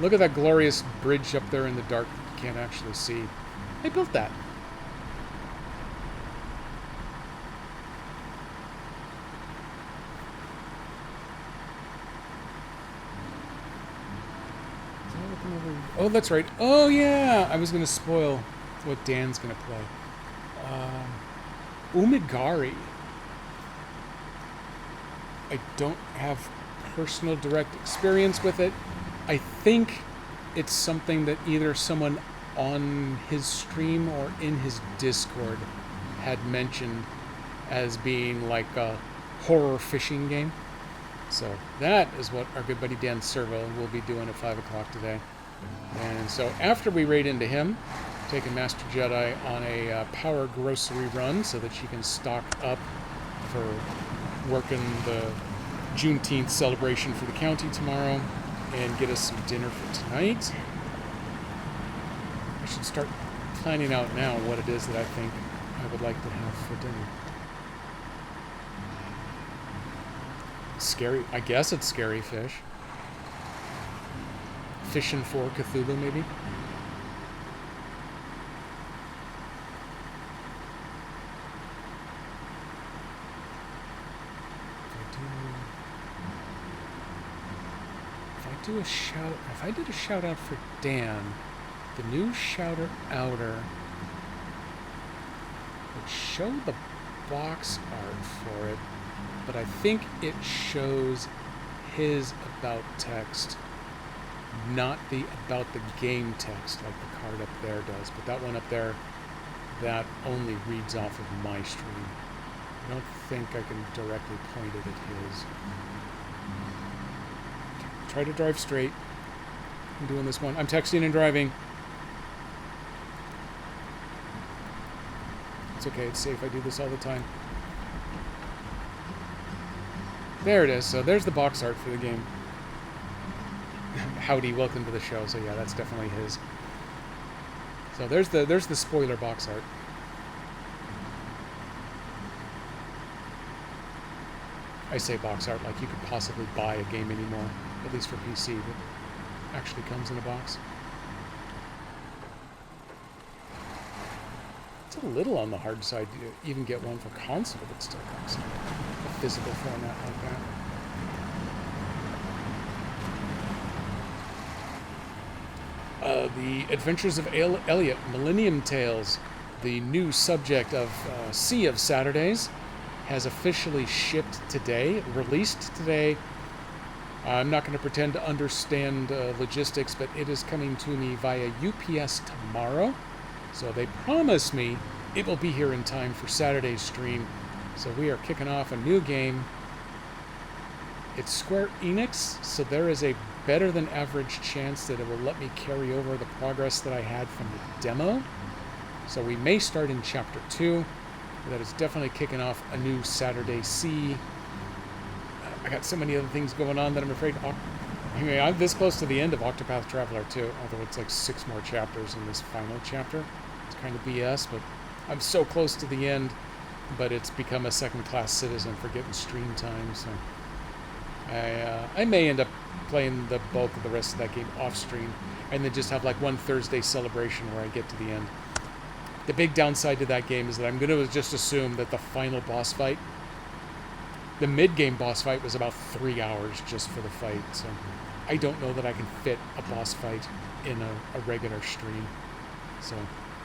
Look at that glorious bridge up there in the dark that you can't actually see. They built that. Oh, that's right. Oh, yeah. I was going to spoil what Dan's going to play. Umigari. I don't have personal direct experience with it. I think it's something that either someone on his stream or in his Discord had mentioned as being like a horror fishing game. So that is what our good buddy Dan Servo will be doing at 5 o'clock today. And so after we raid into him, taking Master Jedi on a power grocery run so that she can stock up for working the Juneteenth celebration for the county tomorrow and get us some dinner for tonight. I should start planning out now what it is that I think I would like to have for dinner. Scary, I guess it's scary fish. Fishing for Cthulhu, maybe? If I did a shout out for Dan, the new shouter outer would show the box art for it, but I think it shows his about text, not the about the game text like the card up there does. But that one up there, that only reads off of my stream. I don't think I can directly point it at his. Try to drive straight. I'm doing this one. I'm texting and driving. It's okay. It's safe. I do this all the time. There it is. So there's the box art for the game. Howdy, welcome to the show. So yeah, that's definitely his. So there's the spoiler box art. I say box art like you could possibly buy a game anymore, at least for PC, that actually comes in a box. It's a little on the hard side to even get one for console that still comes in a physical format like that. The Adventures of Elliot, Millennium Tales, the new subject of Sea of Saturdays, has officially shipped today, released today. I'm not going to pretend to understand logistics, but it is coming to me via UPS tomorrow. So they promise me it will be here in time for Saturday's stream. So we are kicking off a new game. It's Square Enix, so there is a better than average chance that it will let me carry over the progress that I had from the demo. So we may start in Chapter 2. That is definitely kicking off a new Saturday Sea. I got so many other things going on that I'm afraid... Anyway, I'm this close to the end of Octopath Traveler 2, although it's like 6 more chapters in this final chapter. It's kind of BS, but I'm so close to the end, but it's become a second-class citizen for getting stream time, so... I may end up playing the bulk of the rest of that game off-stream, and then just have like one Thursday celebration where I get to the end. The big downside to that game is that I'm going to just assume that the final boss fight, the mid-game boss fight, was about 3 hours just for the fight. So I don't know that I can fit a boss fight in a regular stream. So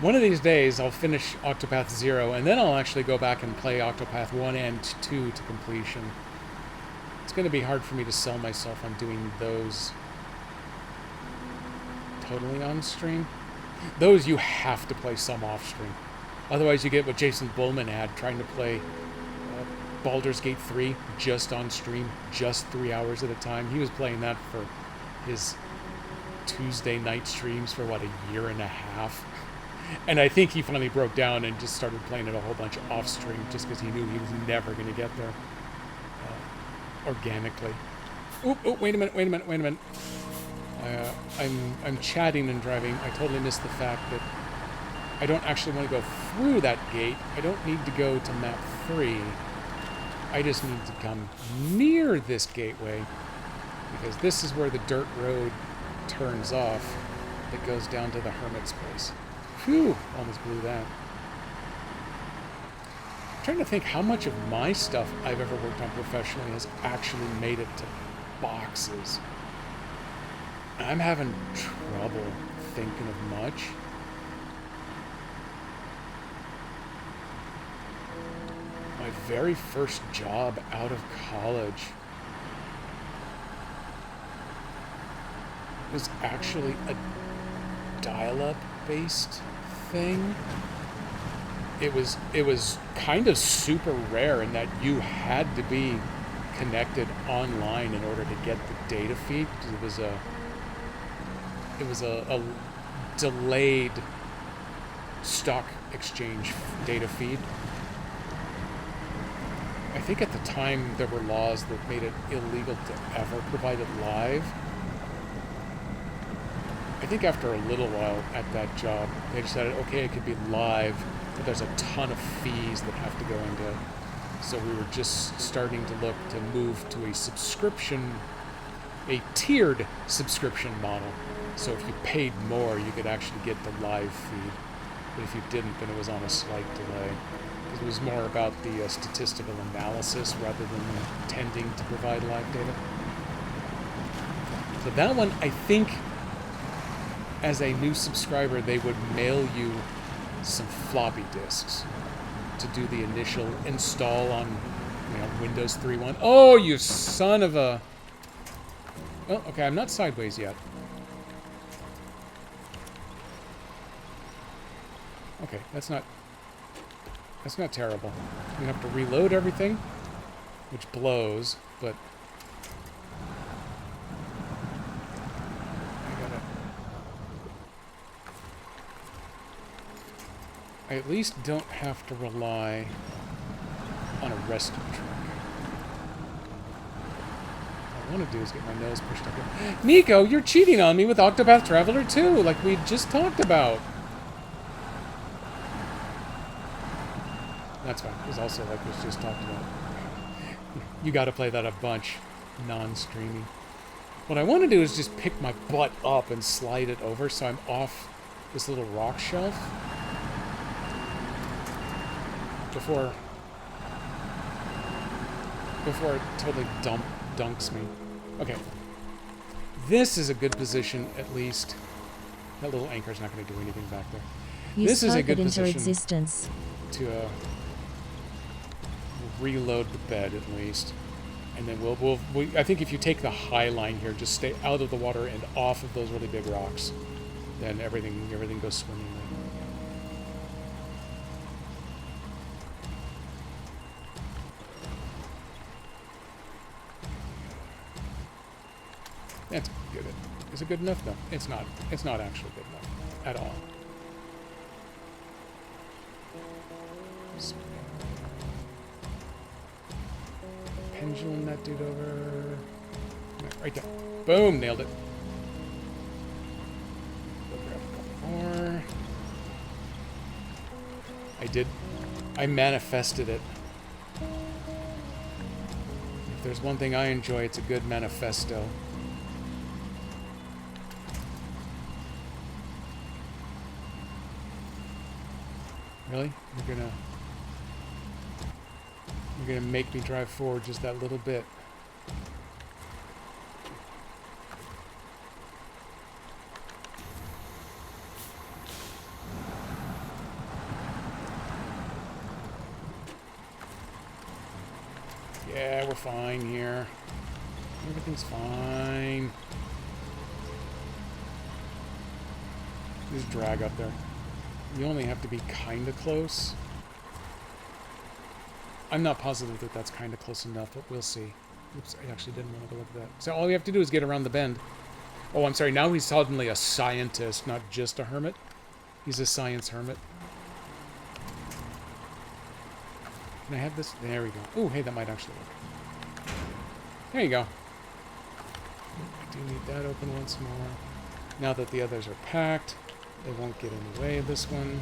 One of these days, I'll finish Octopath 0, and then I'll actually go back and play Octopath 1 and 2 to completion. It's going to be hard for me to sell myself on doing those totally on stream. Those you have to play some off stream. Otherwise, you get what Jason Bullman had, trying to play Baldur's Gate 3 just on stream, just 3 hours at a time. He was playing that for his Tuesday night streams for, what, a year and a half? And I think he finally broke down and just started playing it a whole bunch off stream just because he knew he was never going to get there organically. Oh, wait a minute. I'm chatting and driving. I totally missed the fact that I don't actually want to go through that gate. I don't need to go to map 3. I just need to come near this gateway because this is where the dirt road turns off that goes down to the Hermit's place. Phew, almost blew that. I'm trying to think how much of my stuff I've ever worked on professionally has actually made it to boxes. I'm having trouble thinking of much. My very first job out of college was actually a dial-up based thing. It was kind of super rare in that you had to be connected online in order to get the data feed. It was a delayed stock exchange data feed. I think at the time there were laws that made it illegal to ever provide it live. I think after a little while at that job, they decided, okay, it could be live, but there's a ton of fees that have to go into it. So we were just starting to look to move to a subscription, a tiered subscription model. So if you paid more, you could actually get the live feed. But if you didn't, then it was on a slight delay. Because it was more about the statistical analysis rather than intending to provide live data. So that one, I think, as a new subscriber, they would mail you some floppy disks to do the initial install on, Windows 3.1. Oh, you son of a... Oh, okay, I'm not sideways yet. Okay, that's not terrible. We have to reload everything, which blows, but I at least don't have to rely on a rescue truck. What I want to do is get my nose pushed up here. Nico, you're cheating on me with Octopath Traveler 2, like we just talked about. That's fine. It's also like we just talked about. You got to play that a bunch, non-streaming. What I want to do is just pick my butt up and slide it over so I'm off this little rock shelf before it totally dunks me. Okay. This is a good position, at least. That little anchor's not going to do anything back there. This is a good position to reload the bed at least, and then I think if you take the high line here, just stay out of the water and off of those really big rocks, then everything goes swimmingly. That's good. Is it good enough? No, it's not. It's not actually good enough at all. Pendulum that dude over. Right there. Boom! Nailed it. Go grab a couple more. I manifested it. If there's one thing I enjoy, it's a good manifesto. Really? You're gonna make me drive forward just that little bit. Yeah, we're fine here. Everything's fine. Just drag up there. You only have to be kind of close. I'm not positive that that's kind of close enough, but we'll see. Oops, I actually didn't want to go look at that. So all we have to do is get around the bend. Oh, I'm sorry. Now he's suddenly a scientist, not just a hermit. He's a science hermit. Can I have this? There we go. Oh, hey, that might actually work. There you go. I do need that open once more. Now that the others are packed, they won't get in the way of this one.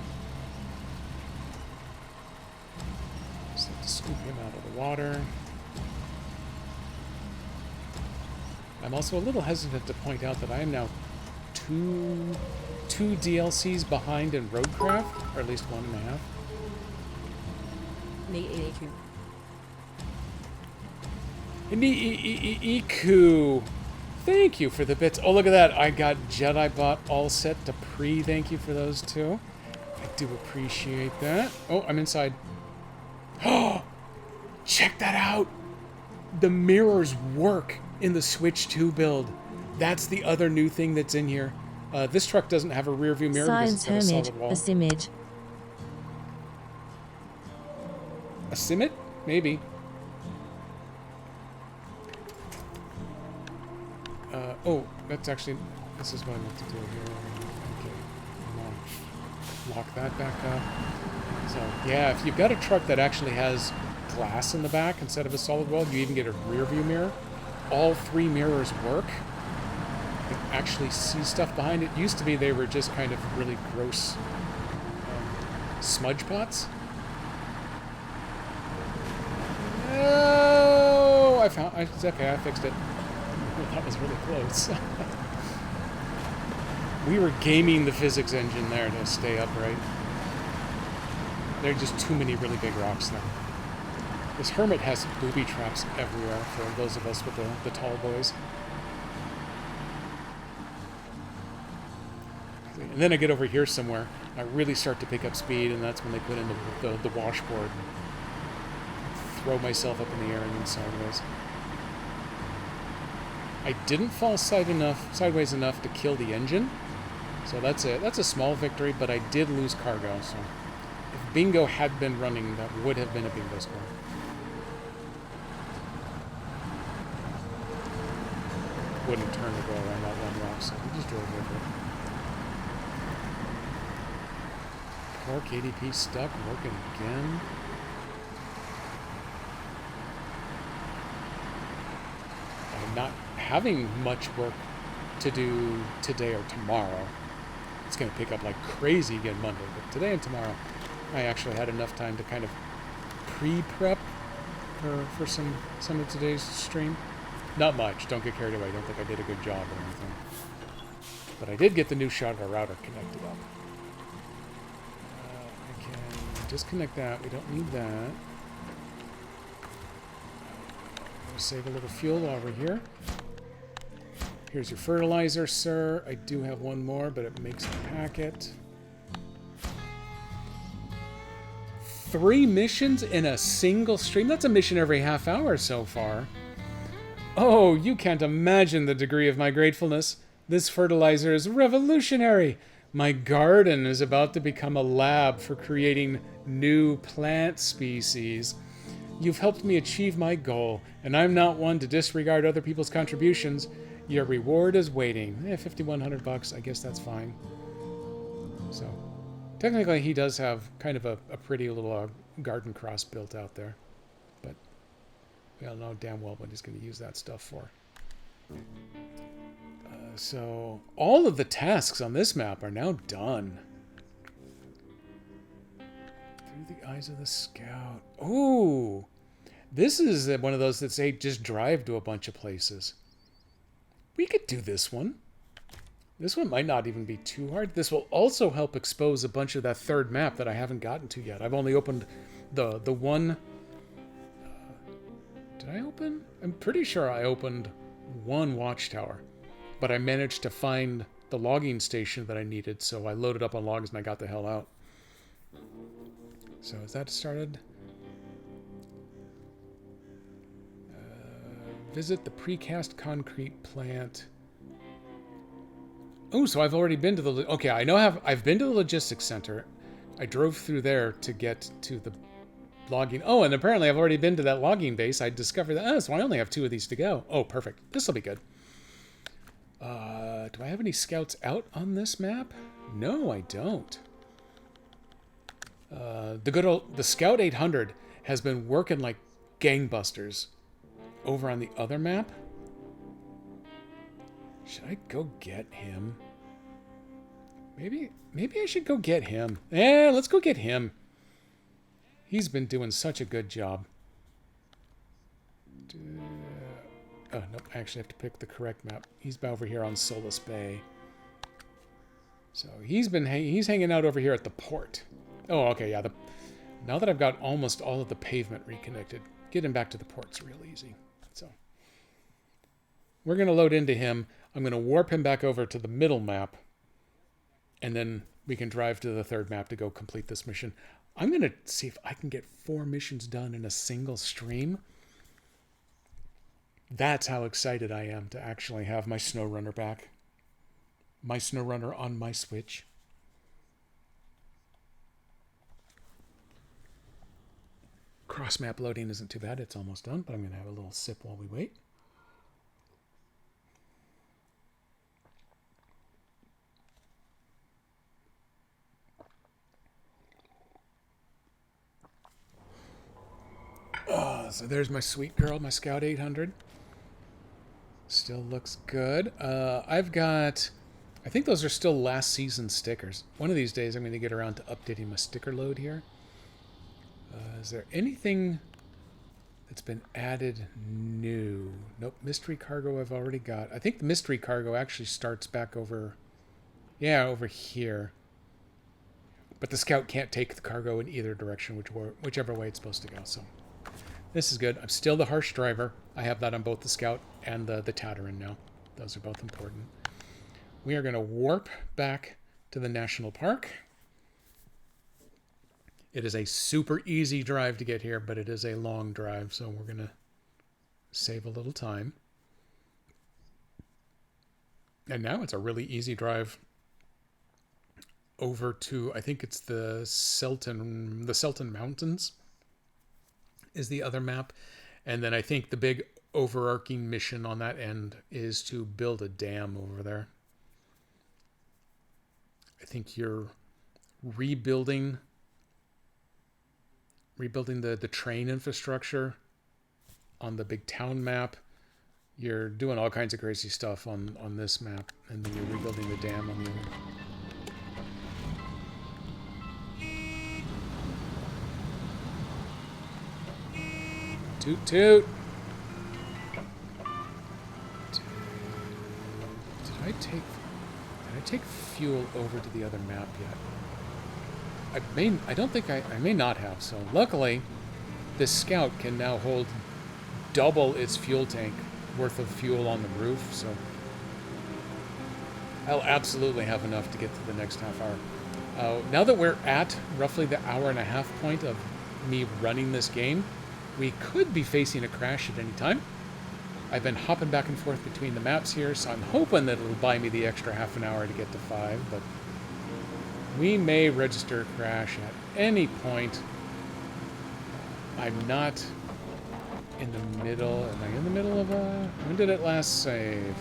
Just have to scoop him out of the water. I'm also a little hesitant to point out that I am now two DLCs behind in Roadcraft, or at least 1.5. Iku. Thank you for the bits. Oh, look at that. I got Jedi Bot all set to pre. Thank you for those too. I do appreciate that. Oh, I'm inside. Oh, check that out. The mirrors work in the Switch 2 build. That's the other new thing that's in here. This truck doesn't have a rear view mirror Science because it's got a Hermit, solid wall. a Simid. A Simit? Maybe. Oh, that's actually... This is what I meant to do here. Okay. I'm gonna lock that back up. So, yeah, if you've got a truck that actually has glass in the back instead of a solid wall, you even get a rear view mirror. All 3 mirrors work. You can actually see stuff behind it. Used to be they were just kind of really gross smudge pots. Oh, it's okay, I fixed it. That was really close. We were gaming the physics engine there to stay upright. There are just too many really big rocks there. This hermit has booby traps everywhere for those of us with the tall boys. And then I get over here somewhere, I really start to pick up speed, and that's when they put in the washboard and throw myself up in the air and then sideways. I didn't fall sideways enough to kill the engine, so that's it. That's a small victory, but I did lose cargo, so if Bingo had been running, that would have been a Bingo score. Wouldn't turn to go around that one rock, so we just drove over it. Poor KDP stuck, working again. I'm not having much work to do today or tomorrow. It's going to pick up like crazy again Monday, but today and tomorrow I actually had enough time to kind of pre-prep for some of today's stream. Not much, don't get carried away, I don't think I did a good job or anything. But I did get the new shot of our router connected up. I can disconnect that, we don't need that. Save a little fuel while we're here. Here's your fertilizer, sir. I do have one more, but it makes a packet. 3 missions in a single stream? That's a mission every half hour so far. Oh, you can't imagine the degree of my gratefulness. This fertilizer is revolutionary. My garden is about to become a lab for creating new plant species. You've helped me achieve my goal, and I'm not one to disregard other people's contributions. Your reward is waiting. $5,100, I guess that's fine. So, technically he does have kind of a pretty little garden cross built out there. But we all know damn well what he's going to use that stuff for. So, all of the tasks on this map are now done. 3 the eyes of the scout. Ooh. This is one of those that say just drive to a bunch of places. We could do this one. This one might not even be too hard. This will also help expose a bunch of that third map that I haven't gotten to yet. I've only opened the one... did I open? I'm pretty sure I opened one watchtower. But I managed to find the logging station that I needed, so I loaded up on logs and I got the hell out. So is that started? Visit the precast concrete plant. Oh, so I've already been to the... Okay, I know I've been to the logistics center. I drove through there to get to the logging... Oh, and apparently I've already been to that logging base. I discovered that... Oh, so I only have 2 of these to go. Oh, perfect. This will be good. Do I have any scouts out on this map? No, I don't. The Scout 800 has been working like gangbusters over on the other map. Should I go get him? Maybe I should go get him. Let's go get him. He's been doing such a good job. Oh, nope, I actually have to pick the correct map. He's over here on Solus Bay. So he's hanging out over here at the port. Oh, okay, yeah. Now that I've got almost all of the pavement reconnected, getting back to the port's real easy. So we're going to load into him. I'm going to warp him back over to the middle map, and then we can drive to the third map to go complete this mission. I'm going to see if I can get 4 missions done in a single stream. That's how excited I am to actually have my SnowRunner back. My SnowRunner on my Switch. Cross-map loading isn't too bad. It's almost done, but I'm going to have a little sip while we wait. So there's my sweet girl, my Scout 800. Still looks good. I've got... I think those are still last season stickers. One of these days I'm going to get around to updating my sticker load here. Is there anything that's been added new? Nope, mystery cargo I've already got. I think the mystery cargo actually starts back over... Yeah, over here. But the Scout can't take the cargo in either direction, whichever way it's supposed to go, so... This is good. I'm still the Harsh Driver. I have that on both the Scout and the Tataran now. Those are both important. We are going to warp back to the National Park. It is a super easy drive to get here, but it is a long drive, so we're going to save a little time. And now it's a really easy drive over to, I think it's the Selton Mountains is the other map. And then I think the big overarching mission on that end is to build a dam over there. I think you're rebuilding the train infrastructure on the big town map. You're doing all kinds of crazy stuff on this map, and then you're rebuilding the dam on the other. Toot toot. Did I take fuel over to the other map yet? I may not have. So luckily, this Scout can now hold double its fuel tank worth of fuel on the roof. So I'll absolutely have enough to get to the next half hour. Now that we're at roughly the hour-and-a-half point of me running this game, we could be facing a crash at any time. I've been hopping back and forth between the maps here, so I'm hoping that it'll buy me the extra half an hour to get to 5, but we may register a crash at any point. I'm not in the middle. Am I in the middle of a... When did it last save?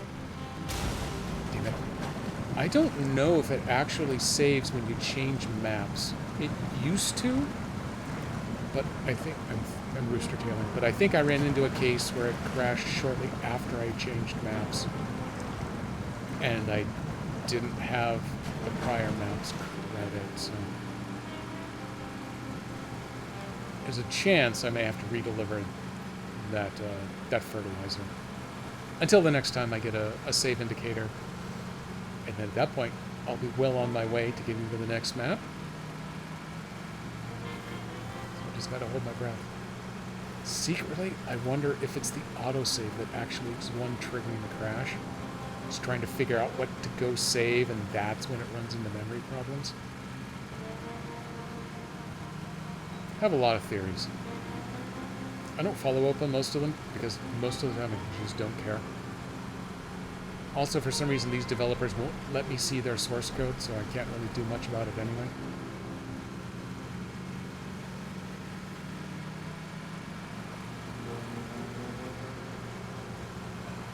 Damn it. I don't know if it actually saves when you change maps. It used to, but I think... I'm rooster tailing, but I think I ran into a case where it crashed shortly after I changed maps, and I didn't have the prior maps credit, so there's a chance I may have to redeliver that that fertilizer. Until the next time I get a save indicator. And then at that point, I'll be well on my way to getting to the next map. So I just gotta hold my breath. Secretly, I wonder if it's the autosave that actually is the one triggering the crash. It's trying to figure out what to go save, and that's when it runs into memory problems. I have a lot of theories. I don't follow up on most of them, because most of the time I just don't care. Also, for some reason, these developers won't let me see their source code, so I can't really do much about it anyway.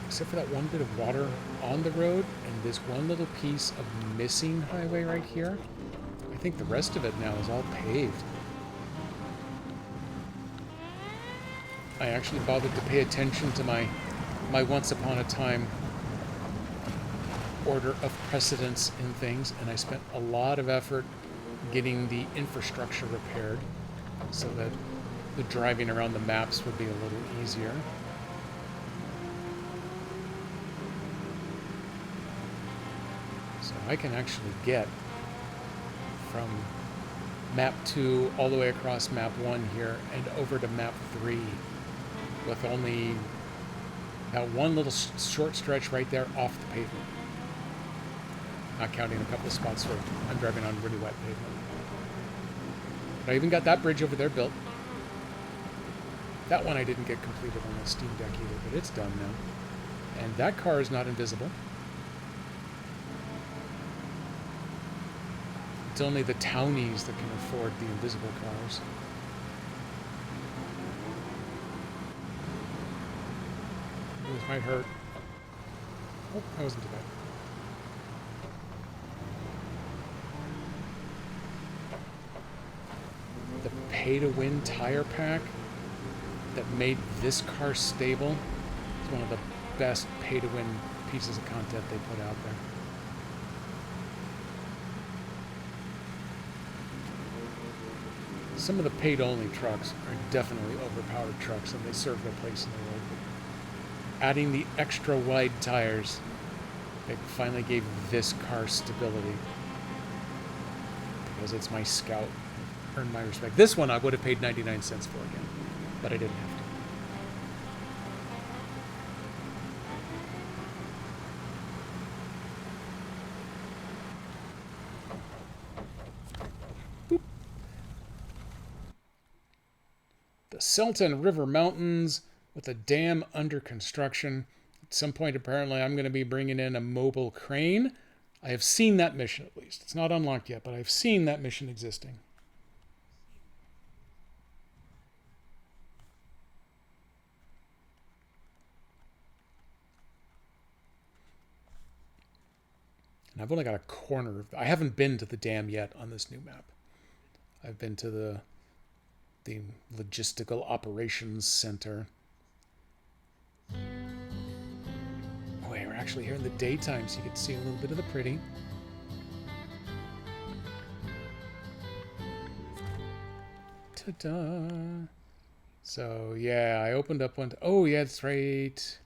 Except for that one bit of water on the road, and this one little piece of missing highway right here, I think the rest of it now is all paved. I actually bothered to pay attention to my once upon a time order of precedence in things, and I spent a lot of effort getting the infrastructure repaired so that the driving around the maps would be a little easier. So I can actually get from map 2 all the way across map 1 here and over to map 3 with only that one little short stretch right there off the pavement. Not counting a couple of spots where I'm driving on really wet pavement. But I even got that bridge over there built. That one I didn't get completed on the Steam Deck either, but it's done now. And that car is not invisible. It's only the townies that can afford the invisible cars. This might hurt. Oh, that wasn't too bad. The pay-to-win tire pack that made this car stable is one of the best pay-to-win pieces of content they put out there. Some of the paid-only trucks are definitely overpowered trucks, and they serve their place in the world. Adding the extra wide tires, they finally gave this car stability because it's my Scout. Earned my respect. This one I would have paid 99 cents for again, but I didn't have to. Boop. The Selton River Mountains with a dam under construction. At some point, apparently, I'm going to be bringing in a mobile crane. I have seen that mission, at least. It's not unlocked yet, but I've seen that mission existing. And I've only got a corner of... I haven't been to the dam yet on this new map. I've been to the Logistical Operations Center. Oh, yeah, we're actually here in the daytime, so you get to see a little bit of the pretty. Ta-da! So, yeah, I opened up one... Oh, yeah, that's right.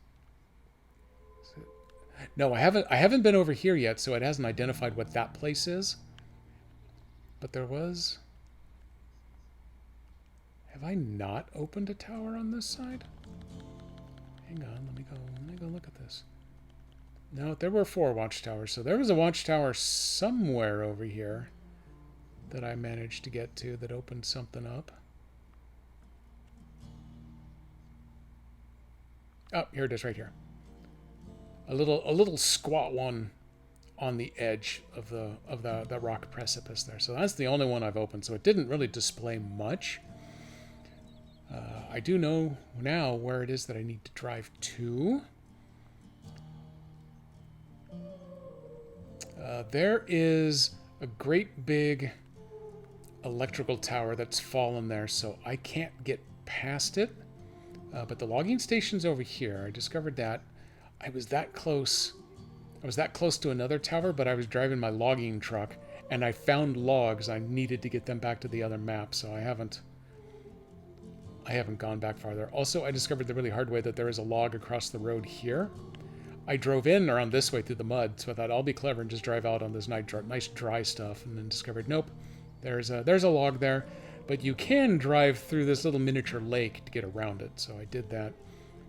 No, I haven't been over here yet, so it hasn't identified what that place is. But there was... Have I not opened a tower on this side? Hang on, let me go look at this. No, there were 4 watchtowers, so there was a watchtower somewhere over here that I managed to get to that opened something up. Oh, here it is right here. A little squat one on the edge of the rock precipice there. So that's the only one I've opened. So it didn't really display much. I do know now where it is that I need to drive to. There is a great big electrical tower that's fallen there, so I can't get past it. But the logging station's over here. I discovered that. I was that close to another tower, but I was driving my logging truck, and I found logs. I needed to get them back to the other map, so I haven't I haven't gone back farther. Also, I discovered the really hard way that there is a log across the road here. I drove in around this way through the mud, so I thought I'll be clever and just drive out on this nice dry stuff, and then discovered, nope, there's a log there, but you can drive through this little miniature lake to get around it, so I did that.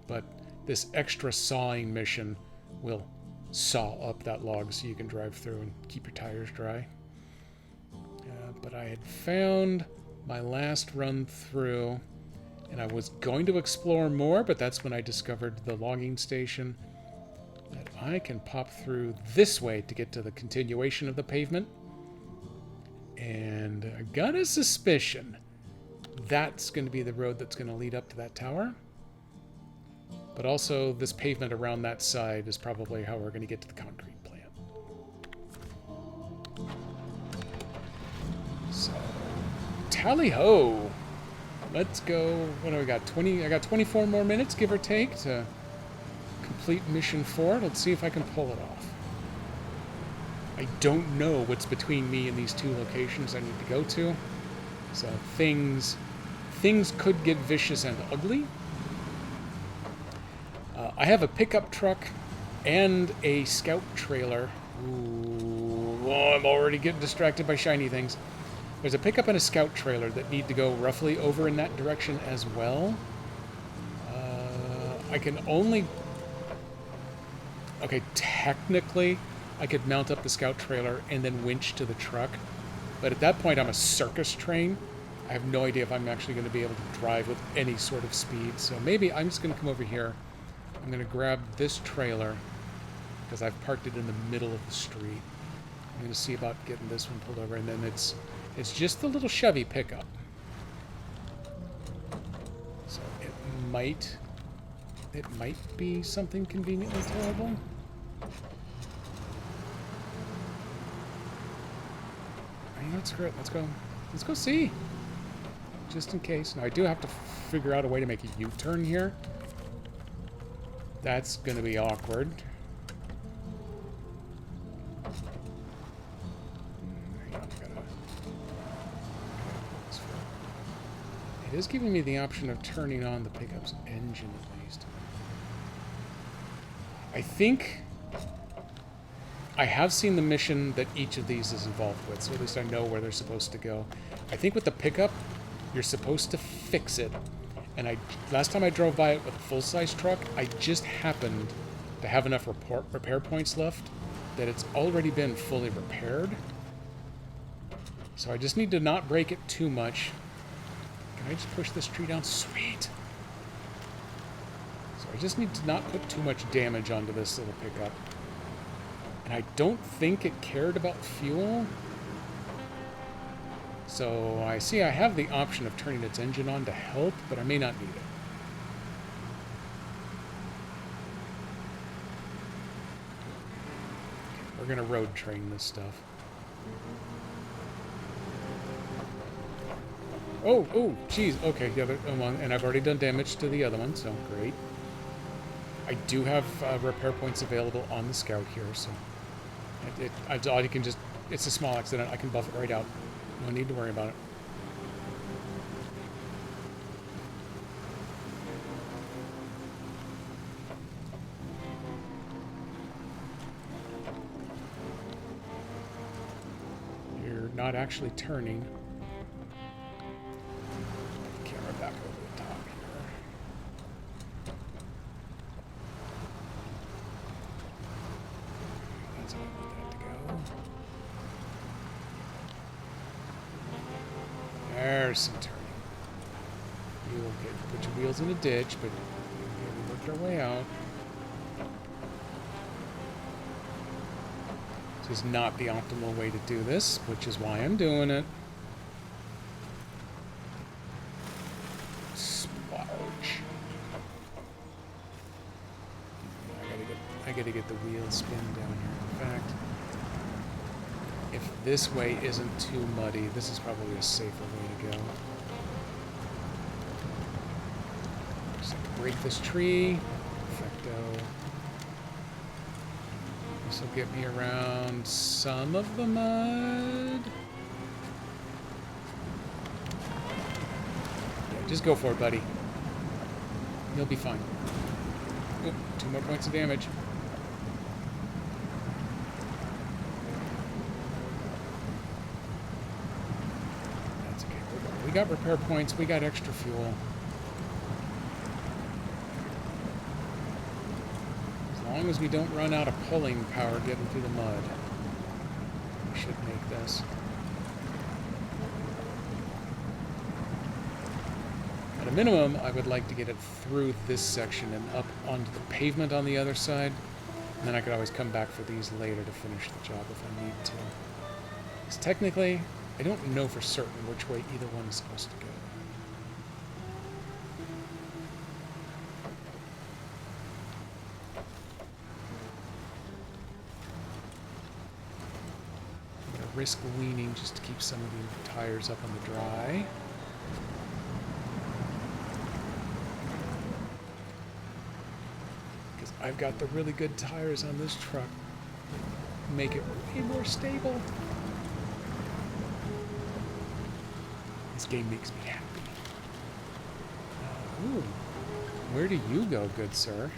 But this extra sawing mission will saw up that log so you can drive through and keep your tires dry. But I had found my last run through, and I was going to explore more, but that's when I discovered the logging station. That I can pop through this way to get to the continuation of the pavement. And I got a suspicion that's going to be the road that's going to lead up to that tower. But also, this pavement around that side is probably how we're going to get to the concrete plant. So, tally-ho! Let's go. What do we got? I got 24 more minutes, give or take, to complete mission 4. Let's see if I can pull it off. I don't know what's between me and these 2 locations I need to go to. So things could get vicious and ugly. I have a pickup truck and a scout trailer. Ooh, oh, I'm already getting distracted by shiny things. There's a pickup and a scout trailer that need to go roughly over in that direction as well. I can only... Okay, technically, I could mount up the scout trailer and then winch to the truck. But at that point, I'm a circus train. I have no idea if I'm actually going to be able to drive with any sort of speed. So maybe I'm just going to come over here. I'm going to grab this trailer because I've parked it in the middle of the street. I'm going to see about getting this one pulled over. And then it's just the little Chevy pickup. So it might be something conveniently terrible. Let's screw it. Let's go see. Just in case. Now I do have to figure out a way to make a U-turn here. That's going to be awkward. It is giving me the option of turning on the pickup's engine at least. I think I have seen the mission that each of these is involved with, so at least I know where they're supposed to go. I think with the pickup, you're supposed to fix it. And last time I drove by it with a full-size truck, I just happened to have enough repair points left that it's already been fully repaired. So I just need to not break it too much. Can I just push this tree down? Sweet! So I just need to not put too much damage onto this little pickup. And I don't think it cared about fuel. So I see I have the option of turning its engine on to help, but I may not need it. Okay, we're going to road train this stuff. Oh, geez. Okay, the other one, and I've already done damage to the other one, so great. I do have repair points available on the Scout here, so I can just, it's a small accident. I can buff it right out. No need to worry about it. You're not actually turning. Camera back over the top here. That's how I want that to go. There's some turning. We will put your wheels in a ditch, but we worked our way out. This is not the optimal way to do this, which is why I'm doing it. Splurge. I gotta get the wheel spin down here. In fact, if this way isn't too muddy, this is probably a safer way to go. Just have to break this tree. Perfecto. This will get me around some of the mud. Yeah, Just go for it, buddy. You'll be fine. Oop, 2 more points of damage. That's okay. We got repair points. We got extra fuel. As long as we don't run out of pulling power getting through the mud, we should make this. At a minimum, I would like to get it through this section and up onto the pavement on the other side. And then I could always come back for these later to finish the job if I need to. Because technically, I don't know for certain which way either one is supposed to go. I'm going to risk leaning just to keep some of the tires up on the dry. I've got the really good tires on this truck. Make it way more stable. This game makes me happy. Ooh. Where do you go, good sir?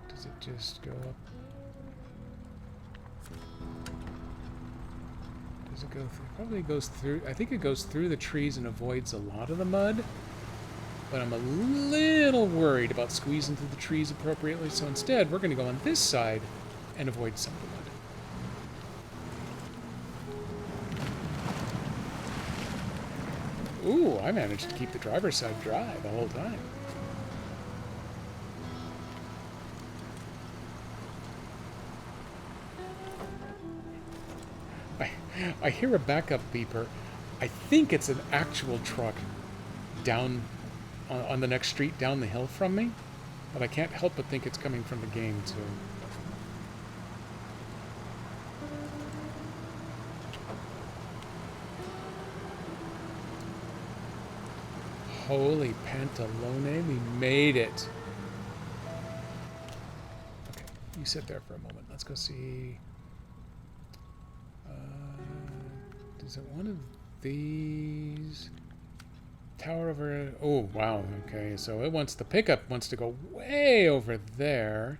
Does it just go up? Does it go through? Probably goes through. I think it goes through the trees and avoids a lot of the mud. But I'm a little worried about squeezing through the trees appropriately, so instead we're going to go on this side and avoid some of the mud. Ooh, I managed to keep the driver's side dry the whole time. I hear a backup beeper. I think it's an actual truck down on the next street down the hill from me, but I can't help but think it's coming from the game too. Holy Pantalone, we made it. Okay, you sit there for a moment. Let's go see. Is it one of these? Tower over. Oh, wow. Okay, so it wants the pickup wants to go way over there.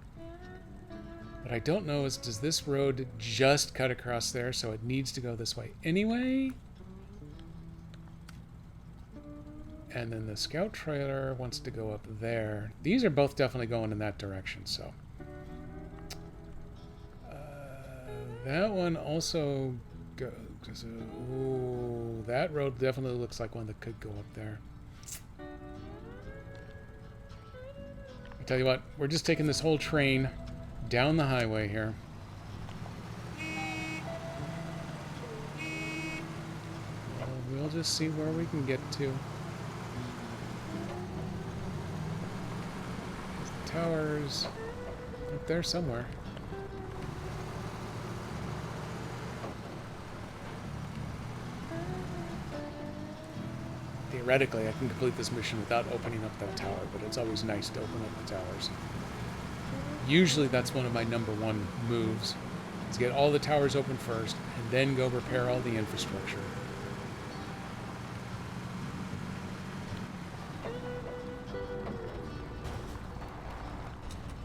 What I don't know is, does this road just cut across there, so it needs to go this way anyway? And then the scout trailer wants to go up there. These are both definitely going in that direction, so. That one also goes. Ooh, that road definitely looks like one that could go up there. I tell you what, we're just taking this whole train down the highway here. We'll just see where we can get to. The towers up there somewhere. Theoretically, I can complete this mission without opening up that tower, but it's always nice to open up the towers. Usually that's one of my #1 moves, is get all the towers open first, and then go repair all the infrastructure.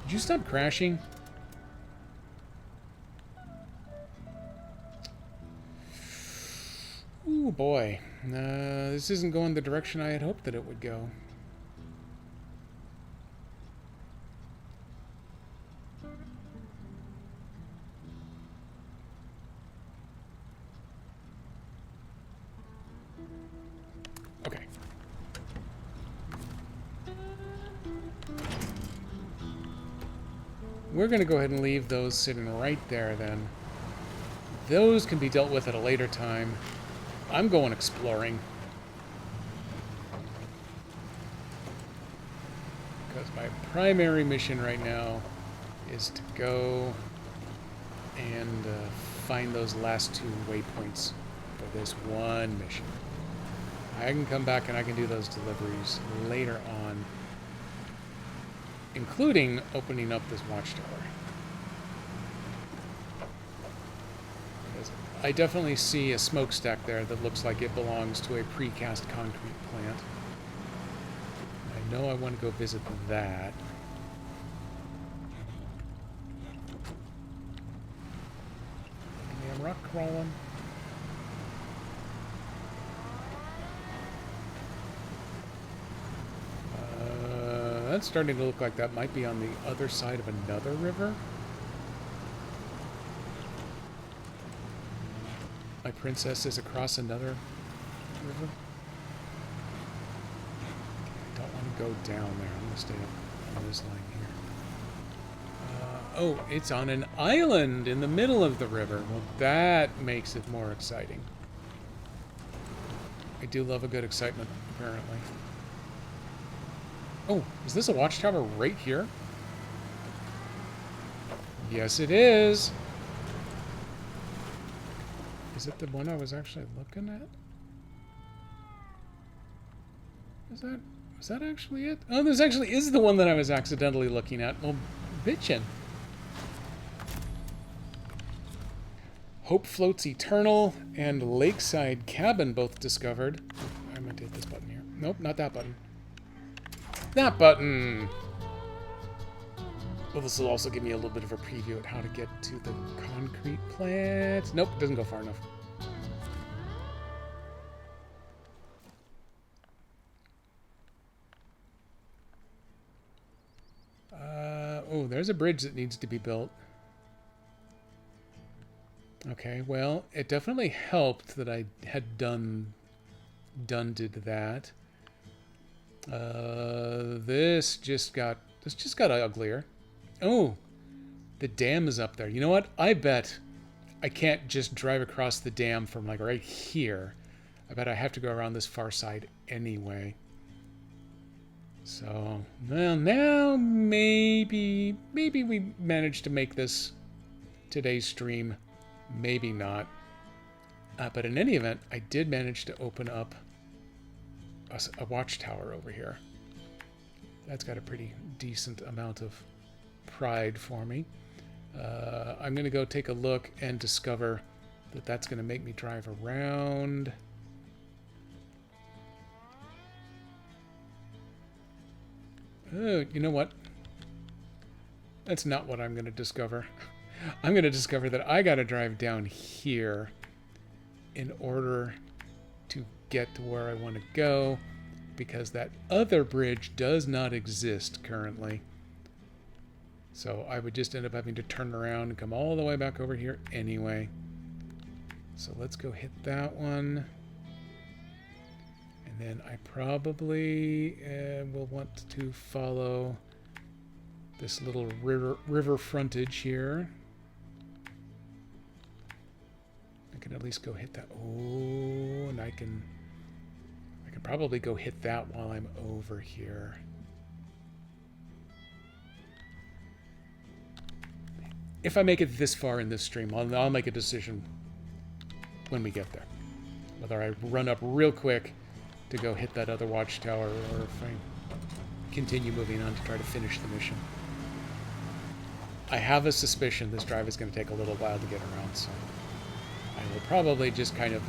Did you stop crashing? Ooh, boy. This isn't going the direction I had hoped that it would go. Okay. We're going to go ahead and leave those sitting right there then. Those can be dealt with at a later time. I'm going exploring. Because my primary mission right now is to go and find those last 2 waypoints for this one mission. I can come back and I can do those deliveries later on, including opening up this watchtower. Because I definitely see a smokestack there that looks like it belongs to a precast concrete plant. I know I want to go visit that. Damn rock crawling. That's starting to look like that might be on the other side of another river. My princess is across another river. I don't want to go down there. I'm going to stay up on this line here. Oh, it's on an island in the middle of the river. Well, that makes it more exciting. I do love a good excitement, apparently. Oh, is this a watchtower right here? Yes, it is. Is it the one I was actually looking at? Was that actually it? Oh, this actually is the one that I was accidentally looking at. Well, bitchin'. Hope Floats Eternal and Lakeside Cabin both discovered. I meant to hit this button here. Nope, not that button. That button! Well, this will also give me a little bit of a preview at how to get to the concrete plant. Nope, it doesn't go far enough. Oh, there's a bridge that needs to be built. Okay, well, it definitely helped that I had did that. This just got uglier. Oh, the dam is up there. You know what? I bet I can't just drive across the dam from like right here. I bet I have to go around this far side anyway. So, well, now maybe we managed to make this today's stream. Maybe not. But in any event, I did manage to open up a watchtower over here. That's got a pretty decent amount of pride for me. I'm going to go take a look and discover that that's going to make me drive around. Oh, you know what? That's not what I'm going to discover. I'm going to discover that I got to drive down here in order to get to where I want to go, because that other bridge does not exist currently. So I would just end up having to turn around and come all the way back over here anyway. So let's go hit that one. And then I probably will want to follow this little river frontage here. I can at least go hit that. Oh, and I can probably go hit that while I'm over here. If I make it this far in this stream, I'll make a decision when we get there. Whether I run up real quick to go hit that other watchtower, or if I continue moving on to try to finish the mission. I have a suspicion this drive is going to take a little while to get around, so I will probably just kind of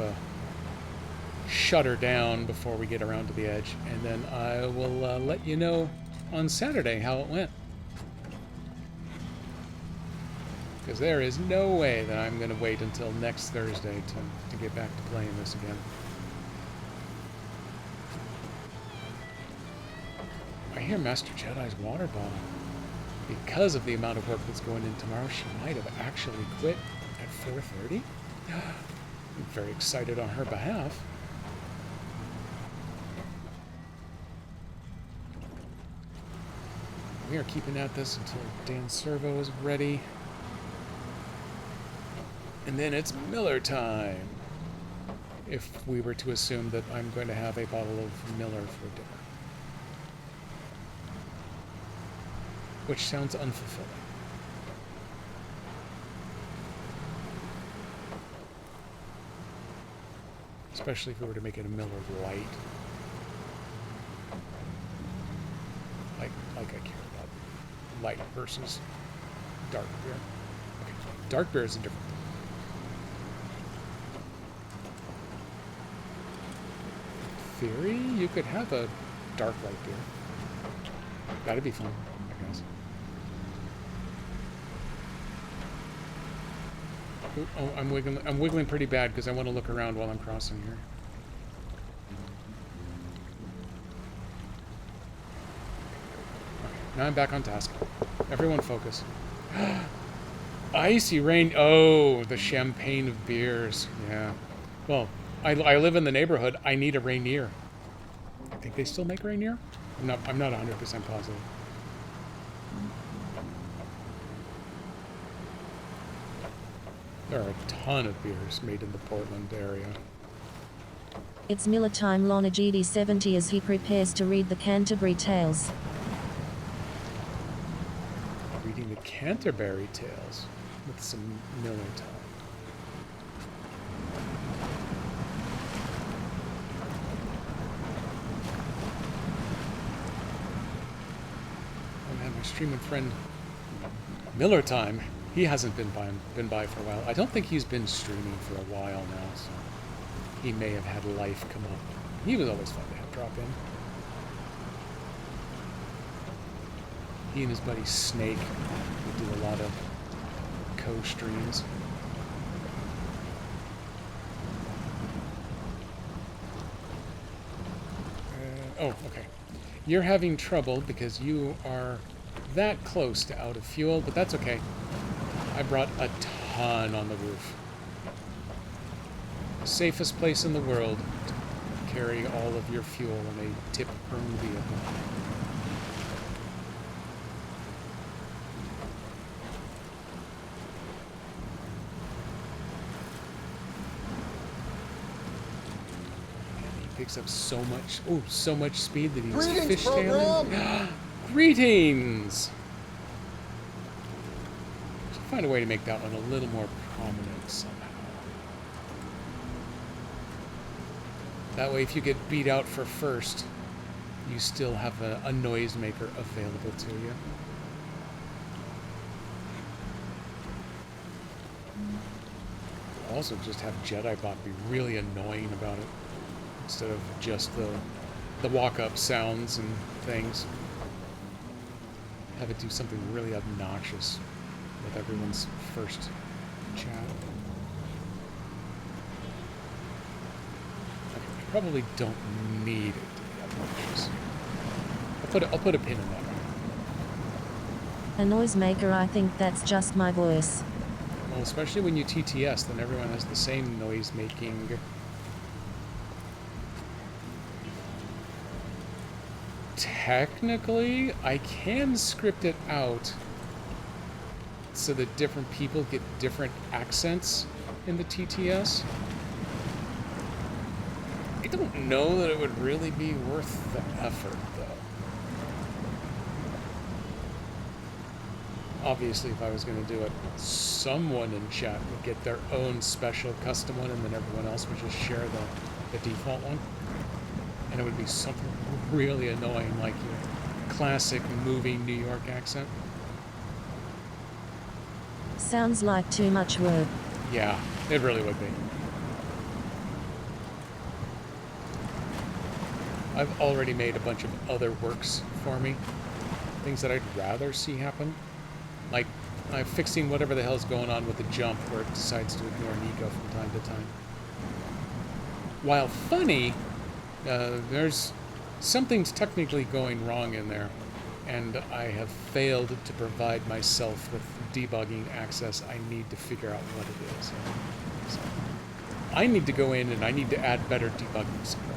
shut her down before we get around to the edge, and then I will let you know on Saturday how it went. Because there is no way that I'm going to wait until next Thursday to get back to playing this again. I hear Master Jedi's water bomb. Because of the amount of work that's going in tomorrow, she might have actually quit at 4:30. I'm very excited on her behalf. We are keeping at this until Dan Servo is ready. And then it's Miller time. If we were to assume that I'm going to have a bottle of Miller for dinner. Which sounds unfulfilling. Especially if we were to make it a Miller Lite. Like I care about light versus dark beer. Okay, dark beer is a different thing. theory, you could have a dark light beer. That'd be fun, I guess. Oh, I'm wiggling pretty bad because I want to look around while I'm crossing here. Okay, now I'm back on task. Everyone focus. Icy Rain. Oh, the champagne of beers. Yeah. Well, I live in the neighborhood. I need a Rainier. I think they still make Rainier. I'm not 100% positive. There are a ton of beers made in the Portland area. It's Miller time. Lorna GD70 as he prepares to read the Canterbury Tales. Reading the Canterbury Tales with some Miller time. Oh man, my streaming friend Miller time. He hasn't been by for a while. I don't think he's been streaming for a while now, so he may have had life come up. He was always fun to have drop in. He and his buddy Snake would do a lot of co-streams. Oh, okay. You're having trouble because you are that close to out of fuel, but that's okay. I brought a ton on the roof. The safest place in the world to carry all of your fuel in a tip-prone vehicle. And he picks up so much speed that he's fishtailing. Greetings! Find a way to make that one a little more prominent somehow. That way, if you get beat out for first, you still have a noisemaker available to you. Also, just have JediBot be really annoying about it, instead of just the walk-up sounds and things. Have it do something really obnoxious with everyone's first chat. Okay, I probably don't need it to be obnoxious. I'll put a pin in that one. A noisemaker, I think that's just my voice. Well, especially when you TTS, then everyone has the same noise making. Technically, I can script it out so that different people get different accents in the TTS. I don't know that it would really be worth the effort, though. Obviously, if I was going to do it, someone in chat would get their own special custom one, and then everyone else would just share the default one. And it would be something really annoying, like your classic movie New York accent. Sounds like too much work. Yeah, it really would be. I've already made a bunch of other works for me. Things that I'd rather see happen. Like, I'm fixing whatever the hell's going on with the jump where it decides to ignore Nico from time to time. While funny, there's something's technically going wrong in there, and I have failed to provide myself with debugging access. I need to figure out what it is. So I need to go in and I need to add better debugging support.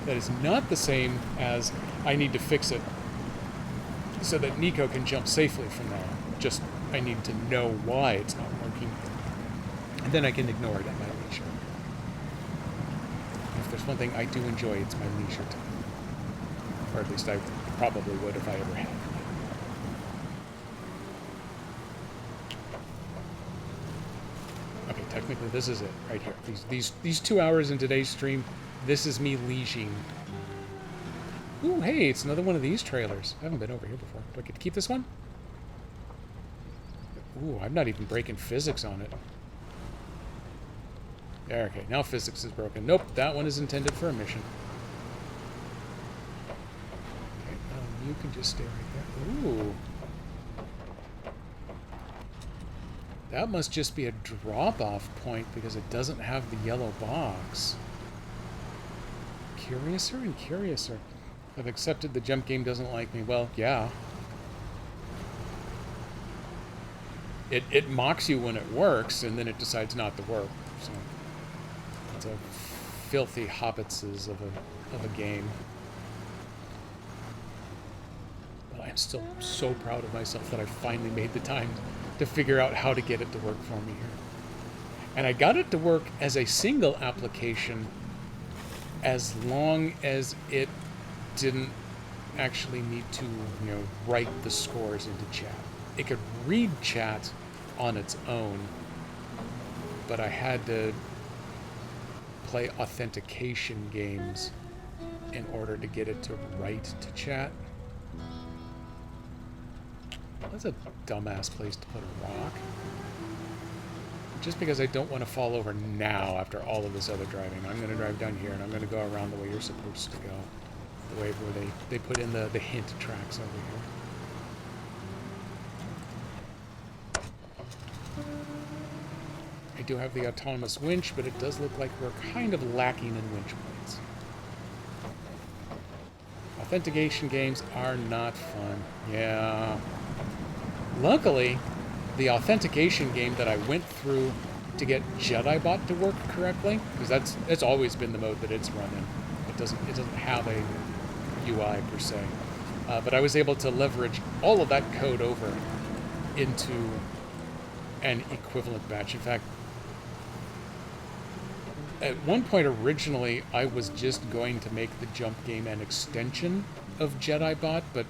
That is not the same as I need to fix it so that Nico can jump safely from now on. Just, I need to know why it's not working, and then I can ignore it at my leisure. If there's one thing I do enjoy, it's my leisure time. Or at least I probably would if I ever had. Okay, technically this is it, right here. These 2 hours in today's stream, this is me leashing. Ooh, hey, it's another one of these trailers. I haven't been over here before. Do I get to keep this one? Ooh, I'm not even breaking physics on it. There, okay, now physics is broken. Nope, that one is intended for a mission. you can just stay right there. Ooh. That must just be a drop-off point because it doesn't have the yellow box. Curiouser and curiouser. I've accepted the jump game doesn't like me. Well, yeah. It mocks you when it works, and then it decides not to work. So it's a filthy hobbitses of a game. But I'm still so proud of myself that I finally made the time to figure out how to get it to work for me here. And I got it to work as a single application as long as it didn't actually need to, write the scores into chat. It could read chat on its own, but I had to play authentication games in order to get it to write to chat. That's a dumbass place to put a rock. Just because I don't want to fall over now after all of this other driving. I'm going to drive down here and I'm going to go around the way you're supposed to go. The way where they put in the hint tracks over here. I do have the autonomous winch, but it does look like we're kind of lacking in winch points. Authentication games are not fun. Yeah. Luckily, the authentication game that I went through to get JediBot to work correctly, because that's always been the mode that it's running. It doesn't have a UI per se, but I was able to leverage all of that code over into an equivalent batch. In fact, at one point originally, I was just going to make the jump game an extension of JediBot, but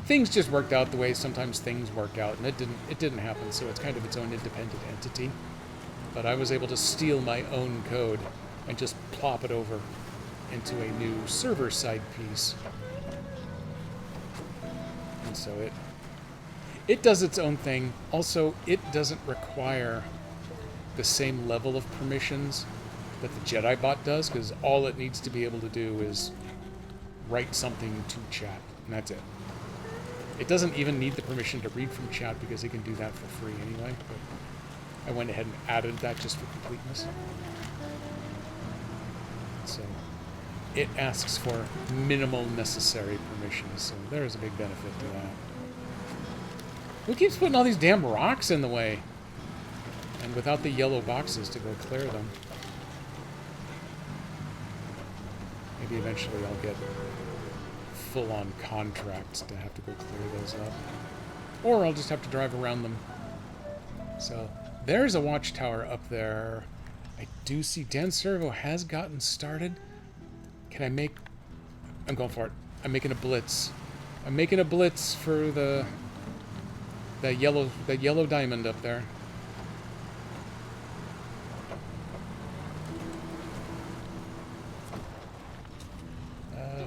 things just worked out the way sometimes things work out, and it didn't happen, so it's kind of its own independent entity. But I was able to steal my own code and just plop it over into a new server-side piece. And so it does its own thing. Also, it doesn't require the same level of permissions that the JediBot does, because all it needs to be able to do is write something to chat, and that's it. It doesn't even need the permission to read from chat because it can do that for free anyway, but I went ahead and added that just for completeness. So it asks for minimal necessary permissions, so there is a big benefit to that. Who keeps putting all these damn rocks in the way? And without the yellow boxes to go clear them. Maybe eventually I'll get full-on contracts to have to go clear those up. Or I'll just have to drive around them. So, there's a watchtower up there. I do see Dan Servo has gotten started. Can I make... I'm going for it. I'm making a blitz. I'm making a blitz for the yellow diamond up there.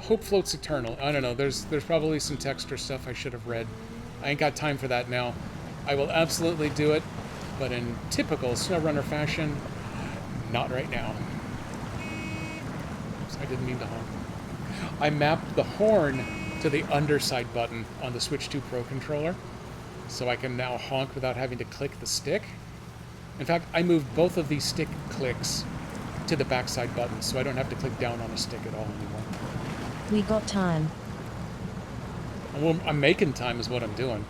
Hope floats eternal. I don't know. There's probably some text or stuff I should have read. I ain't got time for that now. I will absolutely do it, but in typical SnowRunner fashion, not right now. Oops, I didn't mean to honk. I mapped the horn to the underside button on the Switch 2 Pro controller, so I can now honk without having to click the stick. In fact, I moved both of these stick clicks to the backside button, so I don't have to click down on a stick at all anymore. We got time. Well, I'm making time is what I'm doing.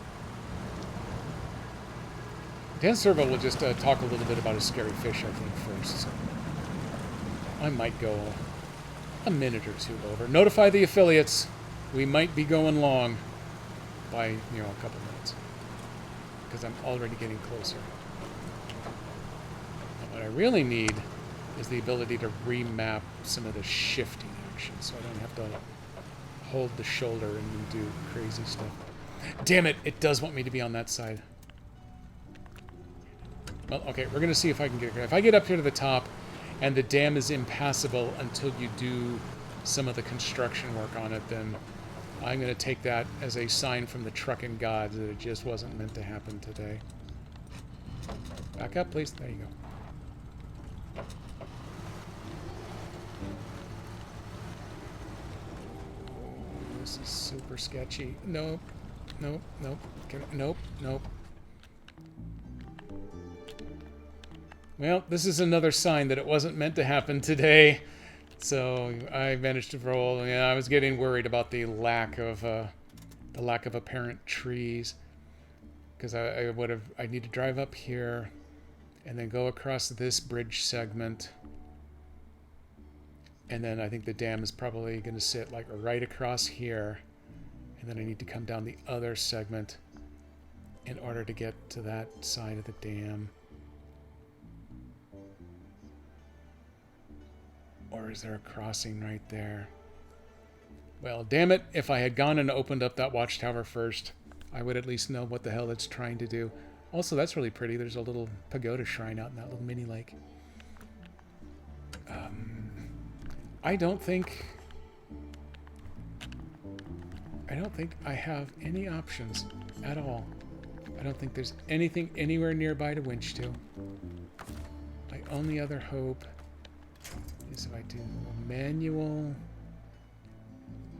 Dan Servo will just talk a little bit about his scary fish, I think, first. So I might go a minute or two over. Notify the affiliates. We might be going long by, a couple minutes. Because I'm already getting closer. And what I really need is the ability to remap some of the shifting action, so I don't have to hold the shoulder and do crazy stuff. Damn it, it does want me to be on that side. Well, okay, we're going to see if I can get it. If I get up here to the top and the dam is impassable until you do some of the construction work on it, then I'm going to take that as a sign from the trucking gods that it just wasn't meant to happen today. Back up, please. There you go. this is super sketchy. Nope. Nope. Nope. Nope. Nope. Well, this is another sign that it wasn't meant to happen today. So I managed to roll. Yeah, I was getting worried about the lack of apparent trees, because I need to drive up here and then go across this bridge segment, and then I think the dam is probably going to sit like right across here, and then I need to come down the other segment in order to get to that side of the dam. Or is there a crossing right there? Well, damn it, if I had gone and opened up that watchtower first, I would at least know what the hell it's trying to do. Also, that's really pretty. There's a little pagoda shrine out in that little mini lake. I don't think I have any options at all. I don't think there's anything anywhere nearby to winch to. My only other hope is if I do a manual.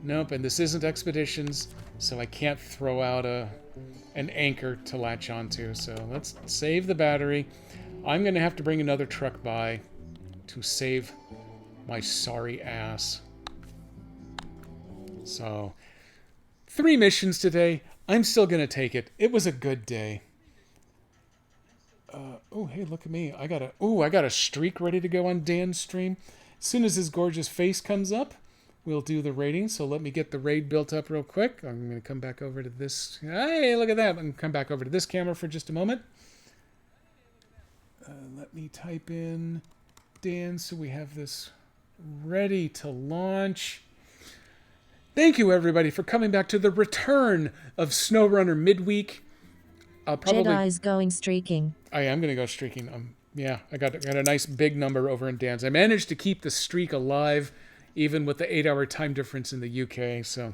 Nope, and this isn't Expeditions, so I can't throw out an anchor to latch onto. So let's save the battery. I'm going to have to bring another truck by to save my sorry ass. So, 3 missions today. I'm still going to take it. It was a good day. Oh, hey, look at me. I got a streak ready to go on Dan's stream. As soon as his gorgeous face comes up, we'll do the rating. So let me get the raid built up real quick. I'm going to come back over to this. Hey, look at that. I'm going to come back over to this camera for just a moment. Let me type in Dan so we have this ready to launch. Thank you, everybody, for coming back to the return of SnowRunner midweek. I'll probably... Jedi's going streaking. I am going to go streaking. Yeah, I got a nice big number over in Dan's. I managed to keep the streak alive, even with the 8-hour time difference in the UK. So,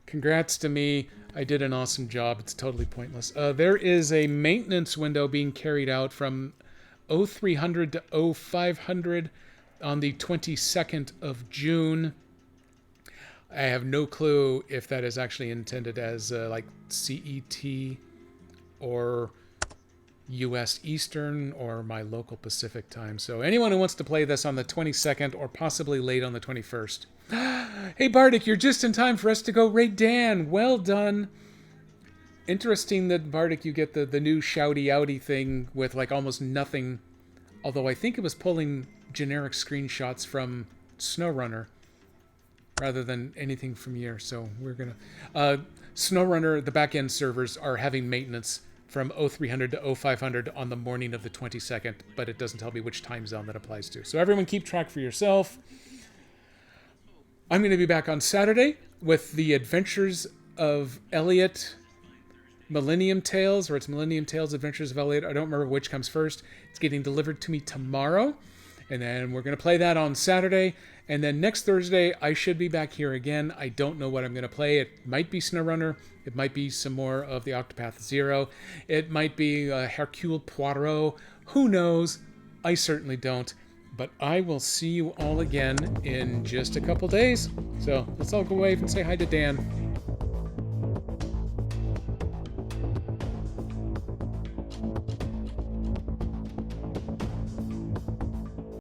congrats to me. I did an awesome job. It's totally pointless. There is a maintenance window being carried out from 0300 to 0500 on the 22nd of June. I have no clue if that is actually intended as like CET or U.S. Eastern or my local Pacific time. So anyone who wants to play this on the 22nd or possibly late on the 21st. Hey, Bardic, you're just in time for us to go raid Dan. Well done. Interesting that, Bardic, you get the new shouty outy thing with like almost nothing. Although I think it was pulling generic screenshots from SnowRunner rather than anything from here. So we're going to... SnowRunner, the back-end servers, are having maintenance from 0300 to 0500 on the morning of the 22nd, but it doesn't tell me which time zone that applies to. So everyone keep track for yourself. I'm going to be back on Saturday with the Adventures of Elliot Millennium Tales, or it's Millennium Tales Adventures of Elliot. I don't remember which comes first. It's getting delivered to me tomorrow, and then we're going to play that on Saturday. And then next Thursday, I should be back here again. I don't know what I'm going to play. It might be SnowRunner. It might be some more of the Octopath Zero. It might be Hercule Poirot. Who knows? I certainly don't. But I will see you all again in just a couple days. So let's all go wave and say hi to Dan.